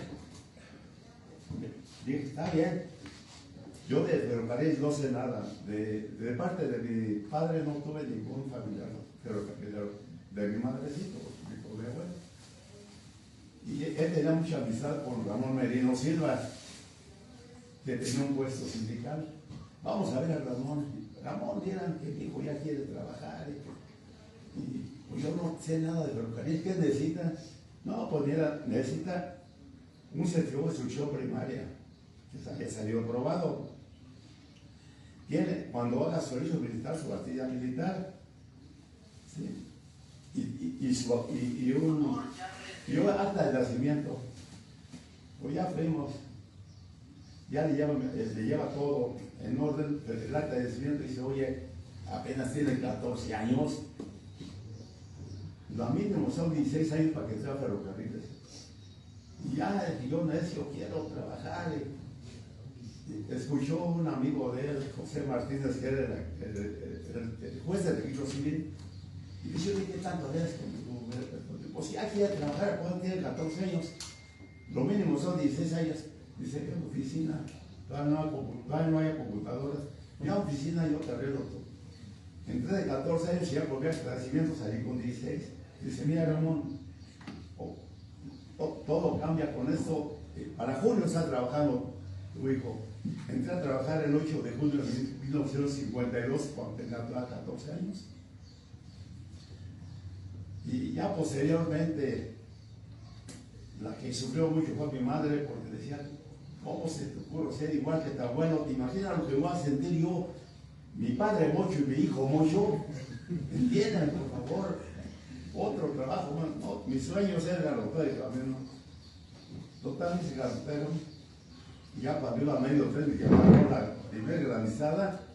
Dije, está bien. Yo de ferrocarril no sé nada. De parte de mi padre no tuve ningún familiar ferrocarrilero. De mi madrecito, mi abuelo. Y él tenía mucha amistad con Ramón Merino Silva, que tenía un puesto sindical. Vamos a ver a Ramón. Ramón, vieran que mi hijo ya quiere trabajar. Y pues yo no sé nada de ferrocarril. ¿Qué necesita? No, pues mira, necesita un certificado de instrucción primaria, que haya salido aprobado. Tiene, cuando haga servicio militar, su partida militar. ¿Sí? Y un acta de nacimiento. Pues ya fuimos. Ya le lleva todo en orden, el acta de nacimiento, y dice, oye, apenas tiene 14 años. Lo mínimo son 16 años para que sea ferrocarriles. Y ya, yo necio, quiero trabajar. Escuchó un amigo de él, José Martínez, que era el juez de registro civil, y dice, oye, ¿qué tanto eres? Pues ya quiere trabajar, cuando tiene 14 años, lo mínimo son 16 años. Dice, ¿qué oficina? Todavía no hay computadoras. Ya oficina yo te arreglo todo. Entré de 14 años y ya por agradecimiento salí con 16. Dice, mira Ramón, todo cambia con esto. Para julio está trabajando tu hijo. Entré a trabajar el 8 de julio de 1952 cuando tenía 14 años. Y ya posteriormente, la que sufrió mucho fue mi madre, porque decía, ¿cómo se te ocurre ser igual que tu abuelo? ¿Te imaginas lo que voy a sentir yo? Mi padre mocho y mi hijo mocho. ¿Entienden, por favor? Otro trabajo, bueno, no, mi sueño es ser garrotero también, ¿no? Totalmente garrotero. Ya cuando iba a medio tren y que pagó la primera granizada,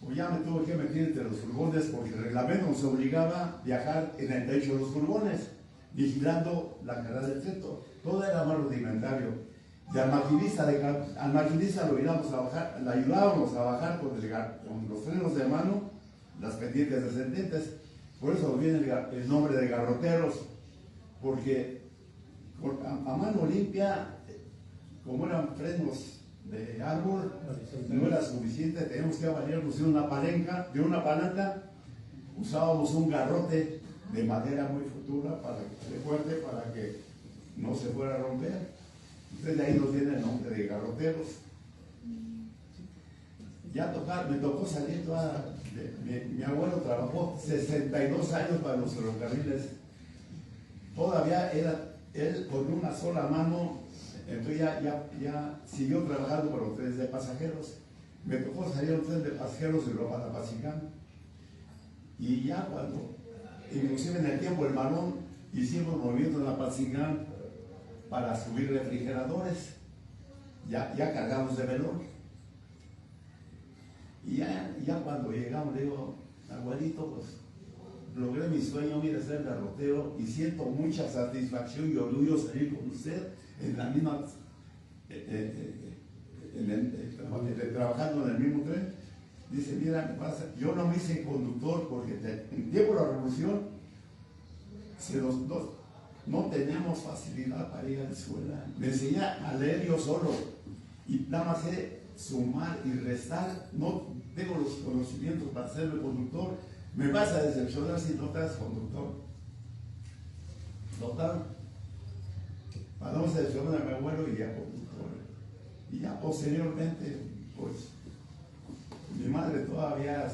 pues ya me tuve que meter entre los furgones porque el reglamento nos obligaba a viajar en el techo de los furgones, vigilando la carrera del teto. Todo era más rudimentario. Y al maquinista lo íbamos a bajar, le ayudábamos a bajar con los frenos de mano, las pendientes descendentes. Por eso viene el nombre de garroteros, porque a mano limpia, como eran frenos de árbol, no era suficiente, teníamos que valernos de una palanca, usábamos un garrote de madera muy fuerte para que no se fuera a romper. Entonces de ahí nos viene el nombre de garroteros. Ya me tocó salir mi abuelo trabajó 62 años para los ferrocarriles. Todavía era él con una sola mano. Entonces ya siguió trabajando por los trenes de pasajeros. Me tocó salir a un tren de pasajeros y Roma a Pachicán. Y ya cuando, inclusive en el tiempo del Marón, hicimos movimientos en la Pachicán para subir refrigeradores. Ya cargamos de velón. Y ya cuando llegamos, le digo, abuelito, pues logré mi sueño, mire, ser garrotero, y siento mucha satisfacción y orgullo salir con usted en la misma, trabajando en el mismo tren. Dice, mira, ¿qué pasa? Yo no me hice conductor porque en tiempo de la revolución no teníamos facilidad para ir a la escuela. Me enseñé a leer yo solo y nada más sé sumar y restar. No tengo los conocimientos para ser el conductor. Me vas a decepcionar si no estás conductor. Total. Para no decepcionar a mi abuelo y ya conductor. Y ya posteriormente, pues, mi madre todavía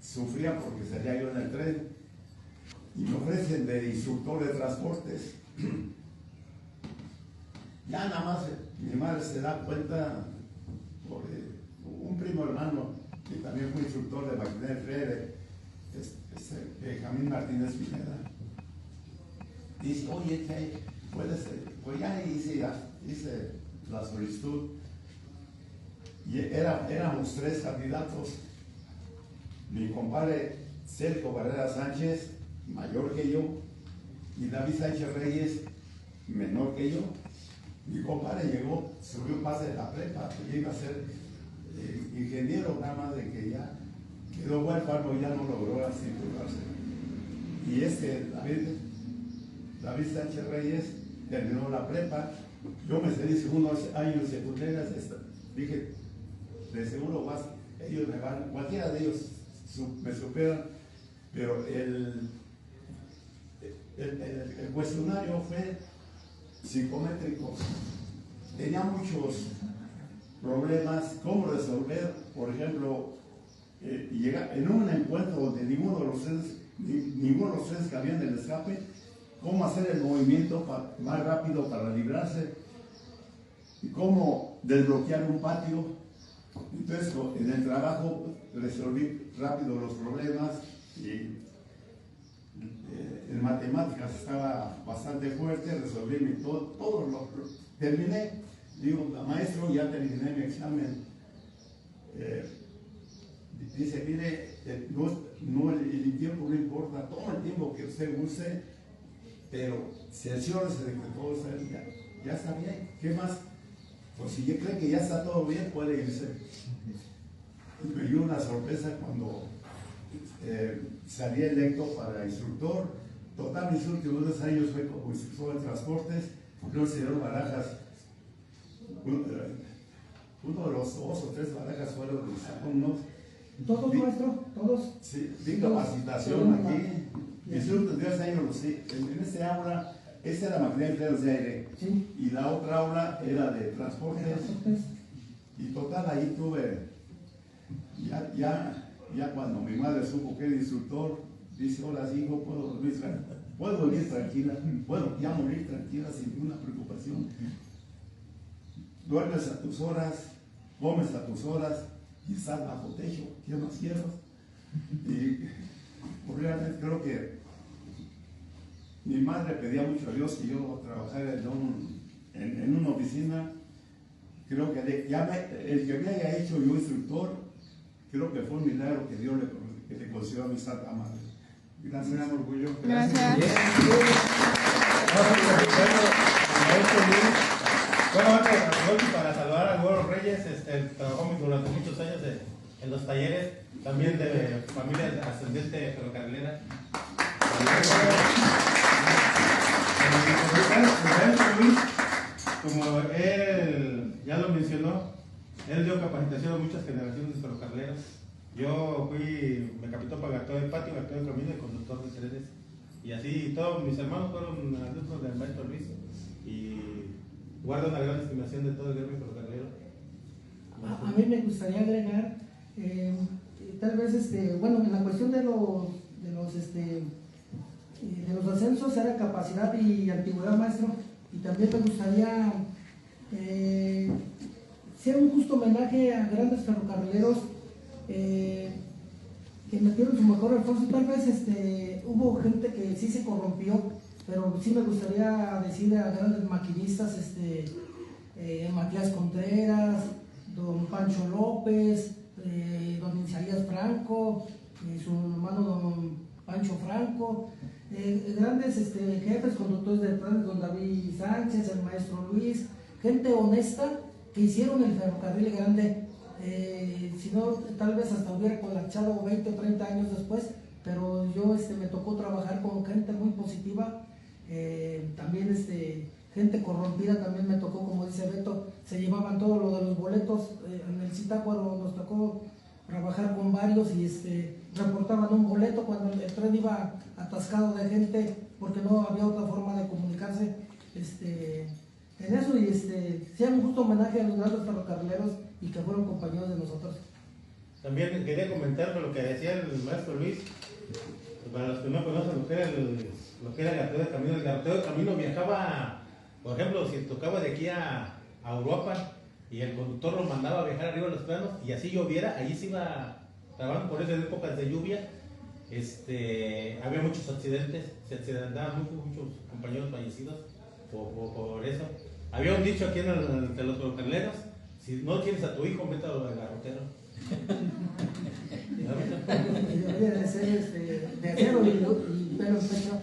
sufría porque salía yo en el tren y me ofrecen de instructor de transportes. Ya nada más mi madre se da cuenta por un primo hermano que también fue instructor de maquinaria de Freire, Benjamín Martínez Pineda. Dice, oye, puedes, pues ya hice la solicitud y éramos 3 candidatos. Mi compadre Sergio Barrera Sánchez, mayor que yo, y David Sánchez Reyes, menor que yo. Mi compadre llegó, subió un pase de la prepa, pues iba a ser ingeniero, nada más de que ya quedó huérfano y ya no logró titularse. Y David Sánchez Reyes terminó la prepa. Yo me salí unos años secundarias, dije, de seguro ellos me van, cualquiera de ellos me superan, pero el cuestionario fue psicométrico. Tenía muchos problemas, cómo resolver, por ejemplo, llegar en un encuentro donde ninguno de los tres cabían en el escape, cómo hacer el movimiento más rápido para librarse, y cómo desbloquear un patio. Entonces, en el trabajo resolví rápido los problemas y en matemáticas estaba bastante fuerte, resolví todo lo terminé. Digo, maestro, ya terminé mi examen. Dice, mire, el tiempo no importa, todo el tiempo que usted use, pero cerciórese de que todo ya está bien. ¿Qué más? Pues si yo creo que ya está todo bien, puede irse. Y me dio una sorpresa cuando salí electo para instructor. Total, mis últimos 2 años fue como instructor de transportes. Luego el señor Barajas, uno de los 2 o 3 Barajas fueron mis alumnos. ¿Todos, maestro? ¿Todos? Sí, di capacitación aquí. Mis últimos 10 años, en este aula, esta era maquinaria de aire. Sí. Y la otra aula era de transportes. Y total, ahí tuve, ya cuando mi madre supo que era instructor, dice, hola hijo, puedo vivir tranquila, puedo ya morir tranquila sin ninguna preocupación. Duermes a tus horas, comes a tus horas y estás bajo techo. ¿Qué más quiero? Y pues, realmente creo que mi madre pedía mucho a Dios que yo trabajara en una oficina. Creo que el que me haya hecho yo instructor, creo que fue un milagro que Dios le concedió a mi santa madre. Gracias. Un gran orgullo. Gracias. Bueno, antes para saludar a Güero Reyes, trabajó durante muchos años en los talleres, también de familia ascendente ferrocarrilera. Como él ya lo mencionó, él dio capacitación a muchas generaciones de ferrocarrileros. Yo me capitó para todo el patio, todo el camino y conductor de trenes. Y así todos mis hermanos fueron alumnos del maestro Luis. Y guardo una gran estimación de todo el gremio ferrocarrilero. A mí me gustaría agregar, tal vez, bueno, en la cuestión de los ascensos era capacidad y antigüedad, maestro, y también me gustaría hacer un justo homenaje a grandes ferrocarrileros que metieron su mejor esfuerzo. Tal vez hubo gente que sí se corrompió, pero sí me gustaría decir a grandes maquinistas, Matías Contreras, don Pancho López, don Isaías Franco, su hermano don Pancho Franco, grandes jefes, conductores de trenes, don David Sánchez, el maestro Luis, gente honesta que hicieron el ferrocarril grande. Si no, tal vez hasta hubiera colapsado 20 o 30 años después, pero yo me tocó trabajar con gente muy positiva, también gente corrompida, también me tocó, como dice Beto, se llevaban todo lo de los boletos. En el Zitácuaro nos tocó trabajar con varios y reportaban un boleto cuando el tren iba atascado de gente porque no había otra forma de comunicarse. en eso y sea un justo homenaje a los grandes ferrocarrileros y que fueron compañeros de nosotros. También quería comentar lo que decía el maestro Luis, para los que no conocen lo que era el garrotero de camino. El garrotero de camino viajaba, por ejemplo, si tocaba de aquí a Uruapan y el conductor lo mandaba a viajar arriba de los planos y así lloviera, allí se iba trabajando. Por esas épocas de lluvia había muchos accidentes, se accidentaban muchos compañeros fallecidos por eso. Había un dicho aquí entre los ferrocarrileros: si no tienes a tu hijo, métalo al garrotero. Debería de ser de acero y pelo en pecho.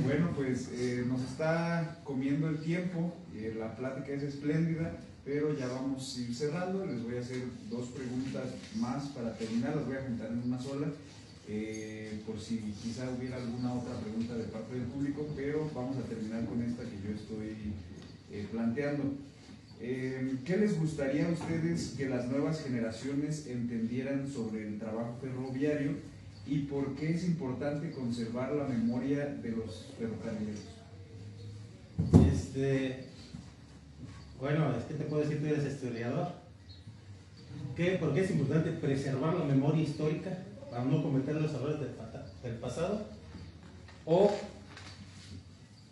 Bueno, pues nos está comiendo el tiempo, la plática es espléndida, pero ya vamos a ir cerrando. Les voy a hacer 2 preguntas más para terminar, las voy a juntar en una sola, por si quizá hubiera alguna otra pregunta de parte del público, pero vamos a terminar con esta que yo estoy planteando. ¿Qué les gustaría a ustedes que las nuevas generaciones entendieran sobre el trabajo ferroviario y por qué es importante conservar la memoria de los ferrocarrileros? Bueno, te puedo decir, tú eres historiador. ¿Por qué es importante preservar la memoria histórica para no cometer los errores del pasado? O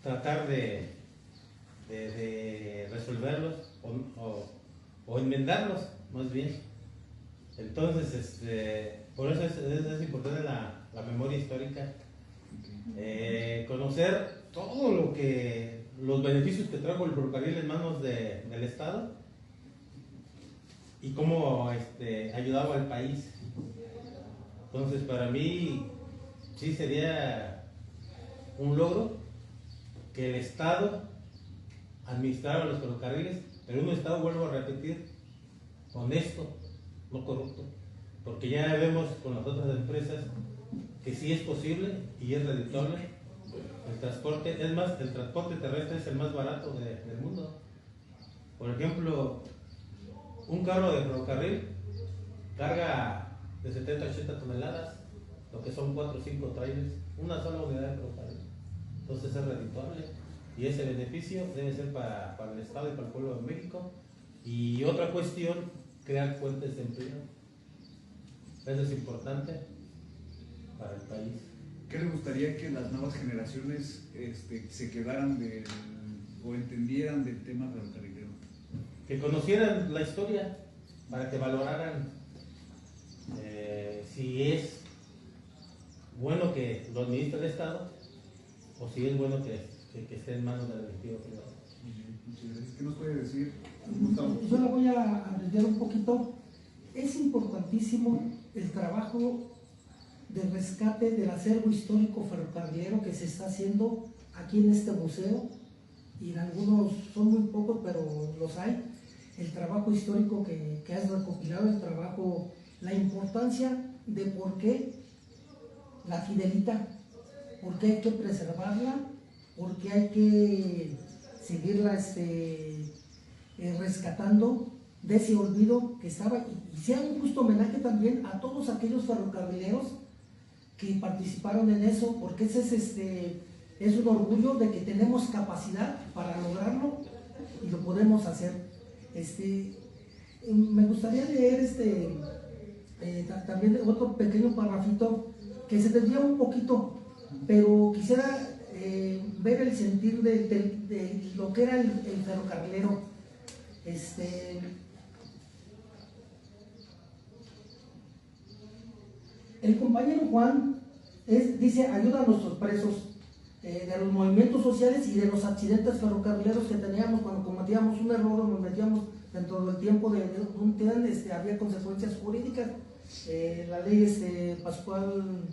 tratar de resolverlos o enmendarlos, más bien. Entonces, por eso es importante la memoria histórica. Conocer todo los beneficios que trajo el ferrocarril en manos del Estado y cómo ayudaba al país. Entonces, para mí sí sería un logro que el Estado administrara los ferrocarriles, pero un Estado, vuelvo a repetir, honesto, no corrupto, porque ya vemos con las otras empresas que sí es posible y es redituable el transporte. Es más, el transporte terrestre es el más barato del mundo. Por ejemplo, un carro de ferrocarril carga de 70 a 80 toneladas, lo que son 4 o 5 trailers, una sola unidad de ferrocarril. Entonces es redituable y ese beneficio debe ser para el Estado y para el pueblo de México. Y otra cuestión, crear fuentes de empleo. Eso es importante para el país. ¿Qué les gustaría que las nuevas generaciones se quedaran o entendieran del tema ferrocarrilero? Que conocieran la historia, para que valoraran si es bueno que lo administre el Estado o si es bueno que esté en manos de la iniciativa privada. ¿Qué nos puede decir? Yo lo voy a abreviar un poquito. Es importantísimo el trabajo de rescate del acervo histórico ferrocarrilero que se está haciendo aquí en este museo, y en algunos son muy pocos, pero los hay. El trabajo histórico que has recopilado, el trabajo, la importancia de por qué la Fidelita, por qué hay que preservarla, por qué hay que seguirla rescatando de ese olvido que estaba, y sea un justo homenaje también a todos aquellos ferrocarrileros que participaron en eso, porque ese es un orgullo de que tenemos capacidad para lograrlo y lo podemos hacer. Me gustaría leer también otro pequeño parrafito que se desvía un poquito, pero quisiera ver el sentir de lo que era el ferrocarrilero. El compañero Juan dice: ayuda a nuestros presos de los movimientos sociales y de los accidentes ferrocarrileros que teníamos cuando cometíamos un error o nos metíamos dentro del tiempo de un tren, había consecuencias jurídicas. La ley Pascual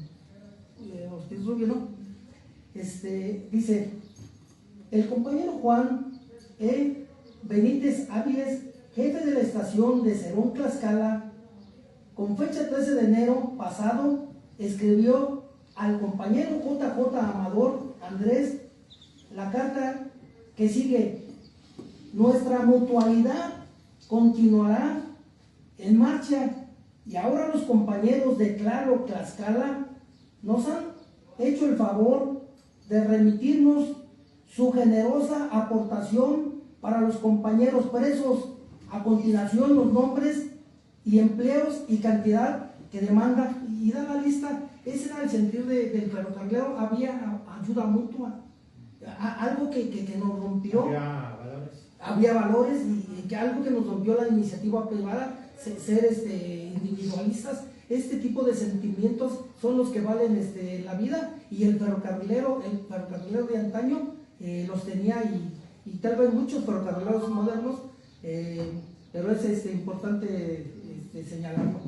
Ortiz Rubio, ¿no? Dice: el compañero Juan Benítez Áviles, jefe de la estación de Cerón Tlaxcala, con fecha 13 de enero pasado, escribió al compañero JJ Amador Andrés la carta que sigue: nuestra mutualidad continuará en marcha, y ahora los compañeros de Claro Tlaxcala nos han hecho el favor de remitirnos su generosa aportación para los compañeros presos. A continuación, los nombres y empleos y cantidad que demanda, y da la lista. Ese era el sentido del ferrocarrilero. Había ayuda mutua, algo que nos rompió. Había valores y que algo que nos rompió la iniciativa privada, ser individualistas. Este tipo de sentimientos son los que valen la vida, y el ferrocarrilero de antaño los tenía, y tal vez muchos ferrocarrileros modernos, pero es importante señalarlo.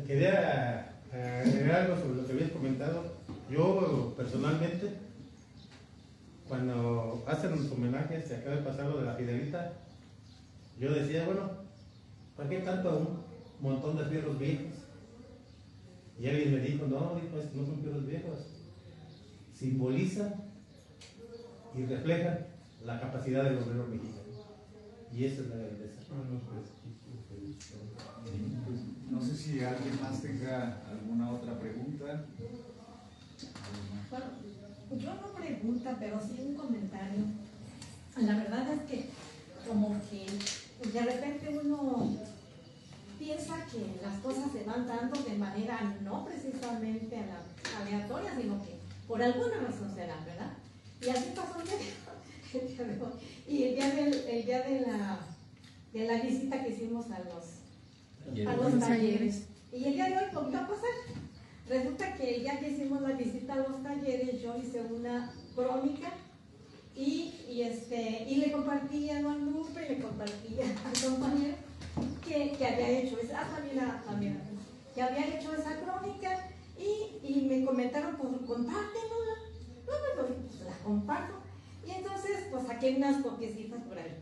Quería agregar algo sobre lo que habías comentado. Yo personalmente, cuando hacen los homenajes, se acaba de pasar lo de la Fidelita, yo decía, bueno, ¿para qué tanto un montón de fierros viejos? Y alguien me dijo, no, no son fierros viejos, simbolizan y reflejan la capacidad del obrero mexicano. Y esa es la grandeza. No sé si alguien más tenga alguna otra pregunta. Bueno, yo no pregunta, pero sí un comentario. La verdad es que como que de repente uno piensa que las cosas se van dando de manera no precisamente aleatoria, sino que por alguna razón se dan, ¿verdad? Y así pasó el día de hoy. Y el día de la visita que hicimos a los talleres. Y el día de hoy volvió a pasar. Resulta que el día que hicimos la visita a los talleres, yo hice una crónica y le compartí a Don Lupe, le compartí al compañero que había hecho que había hecho esa crónica, y me comentaron, pues compártenla. No, pues la comparto. Y entonces, pues saqué unas copiecitas por ahí.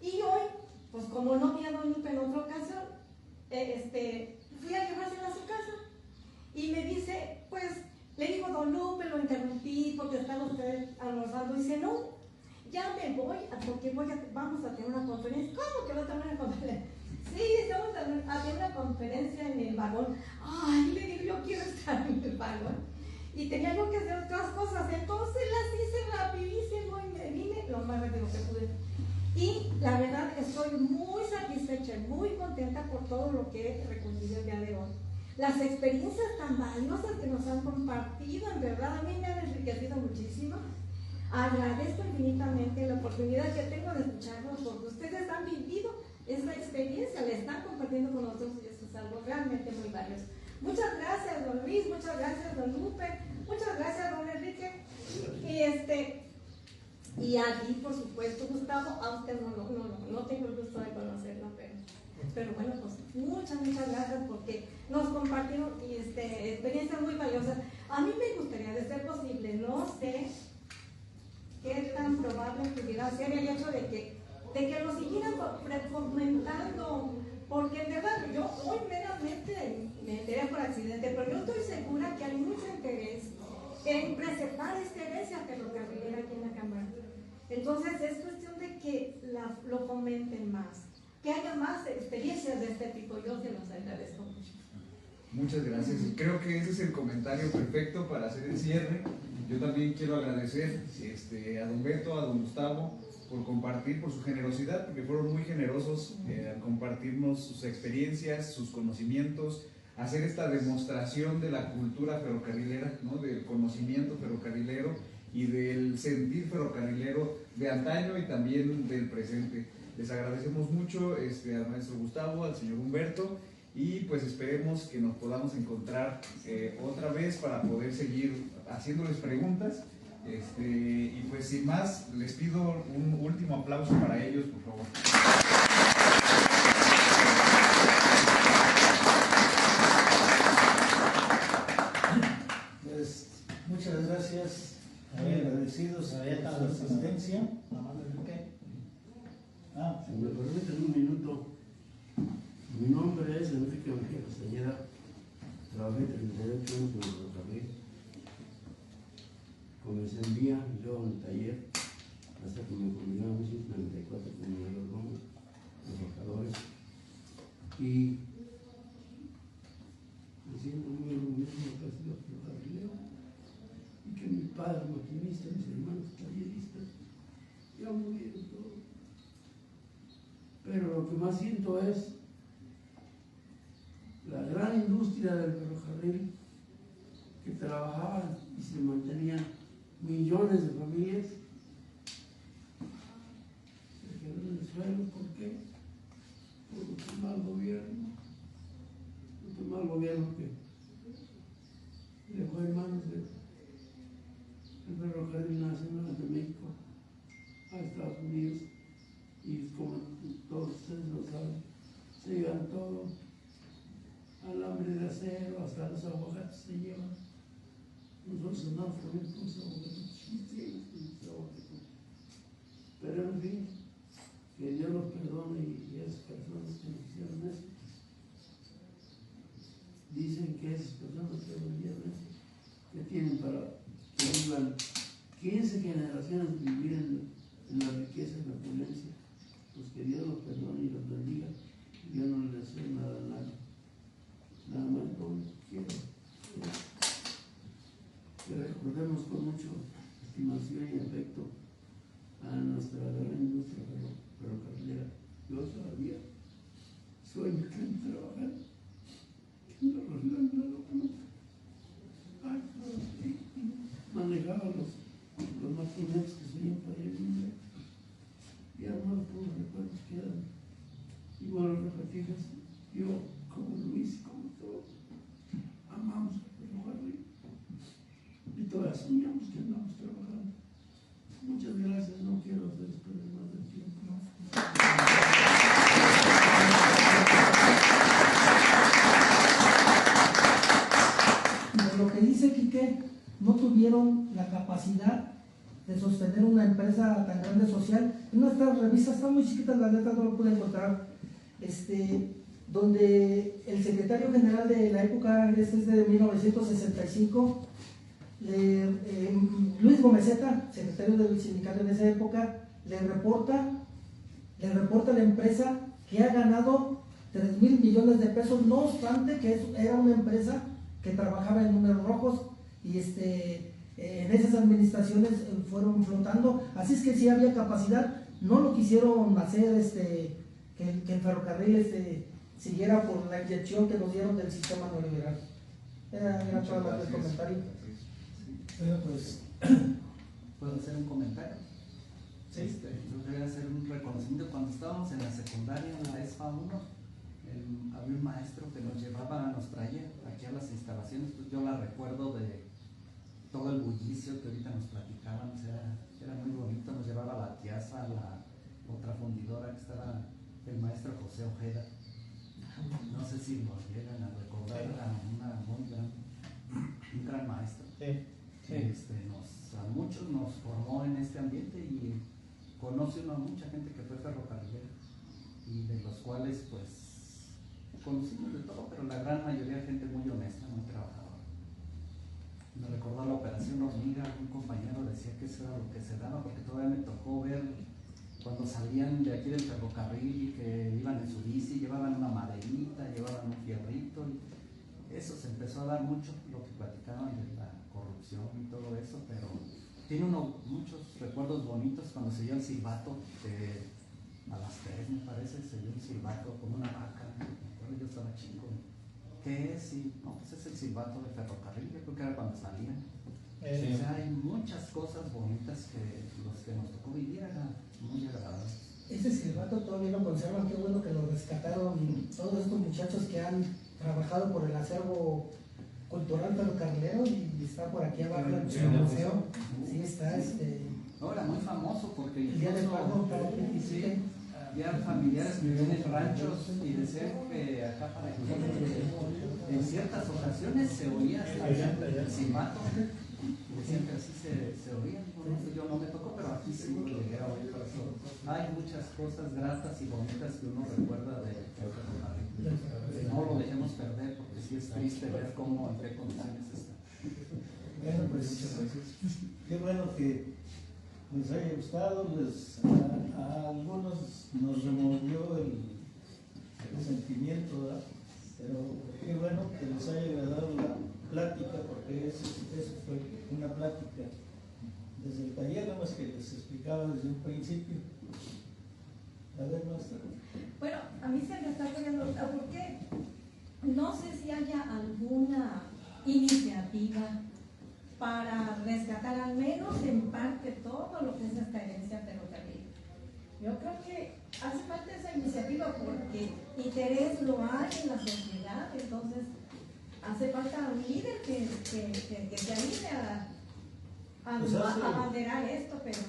Y hoy, pues como no vi a Don Lupe en otra ocasión, fui a llevársela a su casa. Y me dice, pues, le digo, Don Lupe, lo interrumpí porque estaba usted almorzando. Y dice, no, ya me voy porque vamos a tener una conferencia. ¿Cómo que va a tener una conferencia? Sí, estamos haciendo una conferencia en el vagón. Ay, le digo, yo quiero estar en el vagón. Y tenía yo que hacer otras cosas, entonces las hice rapidísimo y me vine lo más rápido que pude. Y la verdad estoy muy satisfecha y muy contenta por todo lo que he recogido el día de hoy. Las experiencias tan valiosas que nos han compartido, en verdad, a mí me han enriquecido muchísimo. Agradezco infinitamente la oportunidad que tengo de escucharlos, porque ustedes han vivido esa experiencia, la están compartiendo con nosotros, y eso es algo realmente muy valioso. Muchas gracias, don Luis, muchas gracias, don Lupe, muchas gracias, don Enrique. Y a ti, por supuesto, Gustavo, a usted no tengo el gusto de conocerlo, pero bueno, pues muchas gracias, porque nos compartieron experiencias muy valiosas. A mí me gustaría, de ser posible, no sé qué tan probable pudiera ser el hecho de que lo siguieran fomentando, porque en verdad yo hoy meramente me enteré por accidente, pero yo estoy segura que hay mucho interés en preservar esta herencia ferrocarrilera aquí en la Cámara. Entonces es cuestión de que lo fomenten más, que haya más experiencias de este tipo. Yo se los agradezco mucho. Muchas gracias. Creo que ese es el comentario perfecto para hacer el cierre. Yo también quiero agradecer a don Beto, a don Gustavo, por compartir, por su generosidad, porque fueron muy generosos al compartirnos sus experiencias, sus conocimientos, hacer esta demostración de la cultura ferrocarrilera, ¿no? Del conocimiento ferrocarrilero y del sentir ferrocarrilero de antaño y también del presente. Les agradecemos mucho al maestro Gustavo, al señor Humberto, y pues esperemos que nos podamos encontrar otra vez para poder seguir haciéndoles preguntas. Y pues sin más, les pido un último aplauso para ellos, por favor. Pues muchas gracias, muy agradecidos por su asistencia. Si me permiten un minuto, mi nombre es Enrique Mejía Castañeda, trabajé 38 años en el ferrocarril. Comencé en vía, yo en el taller, hasta que me jubilé en 1994 con mi mayordomo, los trabajadores. Y me siento muy orgulloso de que ha sido ferrocarrilero y que mi padre maquinista, mis hermanos talleristas. pero lo que más siento es la gran industria del ferrocarril, que trabajaban y se mantenían millones de familias, se quedó en el suelo. ¿Por qué? Por un mal gobierno, un mal gobierno que dejó en manos del Ferrocarril Nacional de México a Estados Unidos, y como todos ustedes lo saben, se llevan todo, alambre de acero, hasta los aguacates se llevan. Nosotros andamos también con los aguacates. Pero en fin, que Dios los perdone, y esas personas que nos hicieron eso, dicen que esas personas que vendieron eso, que tienen para que vivan 15 generaciones vivir en la riqueza y la opulencia, pues que Dios los perdone y los bendiga. Yo no le deseo nada a nadie. Nada más quiero que recordemos con mucha estimación y afecto a nuestra gran industria ferrocarrilera. Yo todavía sueño que en trabajar, que no los han dado nunca. Ay, manejaba los maquineros que se iban para allá, y además todos los recuerdos quedan. Igual los repetidos, yo como Luis, como todos, amamos el ferrocarril y todavía soñamos que andamos trabajando. Muchas gracias, no quiero hacer perder más del tiempo. De lo que dice Quique, no tuvieron la capacidad de sostener una empresa tan grande social. En nuestras revistas, están muy chiquitas las letras, no lo pude encontrar, donde el secretario general de la época, es de 1965, Luis Gomezeta, secretario del sindicato en esa época, le reporta a la empresa que ha ganado 3,000 millones de pesos, no obstante que era una empresa que trabajaba en números rojos, y en esas administraciones fueron flotando. Así es que sí había capacidad, no lo quisieron hacer, que el ferrocarril siguiera por la inyección que nos dieron del sistema neoliberal. Era todo el comentario. Bueno, pues, ¿puedo hacer un comentario? Sí. Yo quería hacer un reconocimiento. Cuando estábamos en la secundaria, en la ESPA 1, había un maestro que nos llevaba, nos traía aquí a las instalaciones. Pues yo la recuerdo de todo el bullicio que ahorita nos platicaban, o sea, era muy bonito. Nos llevaba a la Tiaza, la otra fundidora que estaba el maestro José Ojeda. No sé si lo llegan a recordar, era un gran maestro. Sí. A muchos nos formó en este ambiente, y conoce uno a mucha gente que fue ferrocarrilera, y de los cuales pues conocimos de todo, pero la gran mayoría gente muy honesta, muy trabajadora. Me recordó la operación hormiga. Un compañero decía que eso era lo que se daba, porque todavía me tocó ver cuando salían de aquí del ferrocarril y que iban en su bici, llevaban una maderita, llevaban un fierrito, y eso se empezó a dar mucho, lo que platicaban de la corrupción y todo eso, pero tiene uno muchos recuerdos bonitos cuando se dio el silbato a las 3, me parece, se dio un silbato con una vaca. Yo estaba chico. ¿Qué es? Y no, pues es el silbato de ferrocarril. Yo creo que era cuando salían. O sea, hay muchas cosas bonitas que los que nos tocó vivir eran muy agradables. Ese silbato todavía lo conservan, qué bueno que lo rescataron, y todos estos muchachos que han trabajado por el acervo cultural ferrocarrilero, y está por aquí abajo en el museo. Sí, está No, era muy famoso porque el día de Pardo, sí, había familiares que vivían en ranchos y decían que acá para aquí en ciertas ocasiones se oía hasta el silbato. Decían que así se oía. Bueno, yo no me tocó, pero aquí sí lo llegué a oír. Por eso hay muchas cosas gratas y bonitas que uno recuerda de ferrocarril. No lo dejemos perder, porque sí es triste ver cómo, en qué condiciones está. Bueno, pues qué bueno que les haya gustado. A algunos nos removió el sentimiento, ¿verdad? Pero qué bueno que les haya agradado la plática, porque eso fue una plática desde el taller, nada más que les explicaba desde un principio. A ver, maestro. a mí se me está poniendo, porque no sé si haya alguna iniciativa para rescatar al menos en parte todo lo que es esta herencia ferrocarril. Yo creo que hace falta esa iniciativa porque interés lo hay en la sociedad, entonces hace falta un líder que se anime a Pues abanderar esto, pero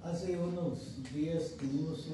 hace unos días tuvimos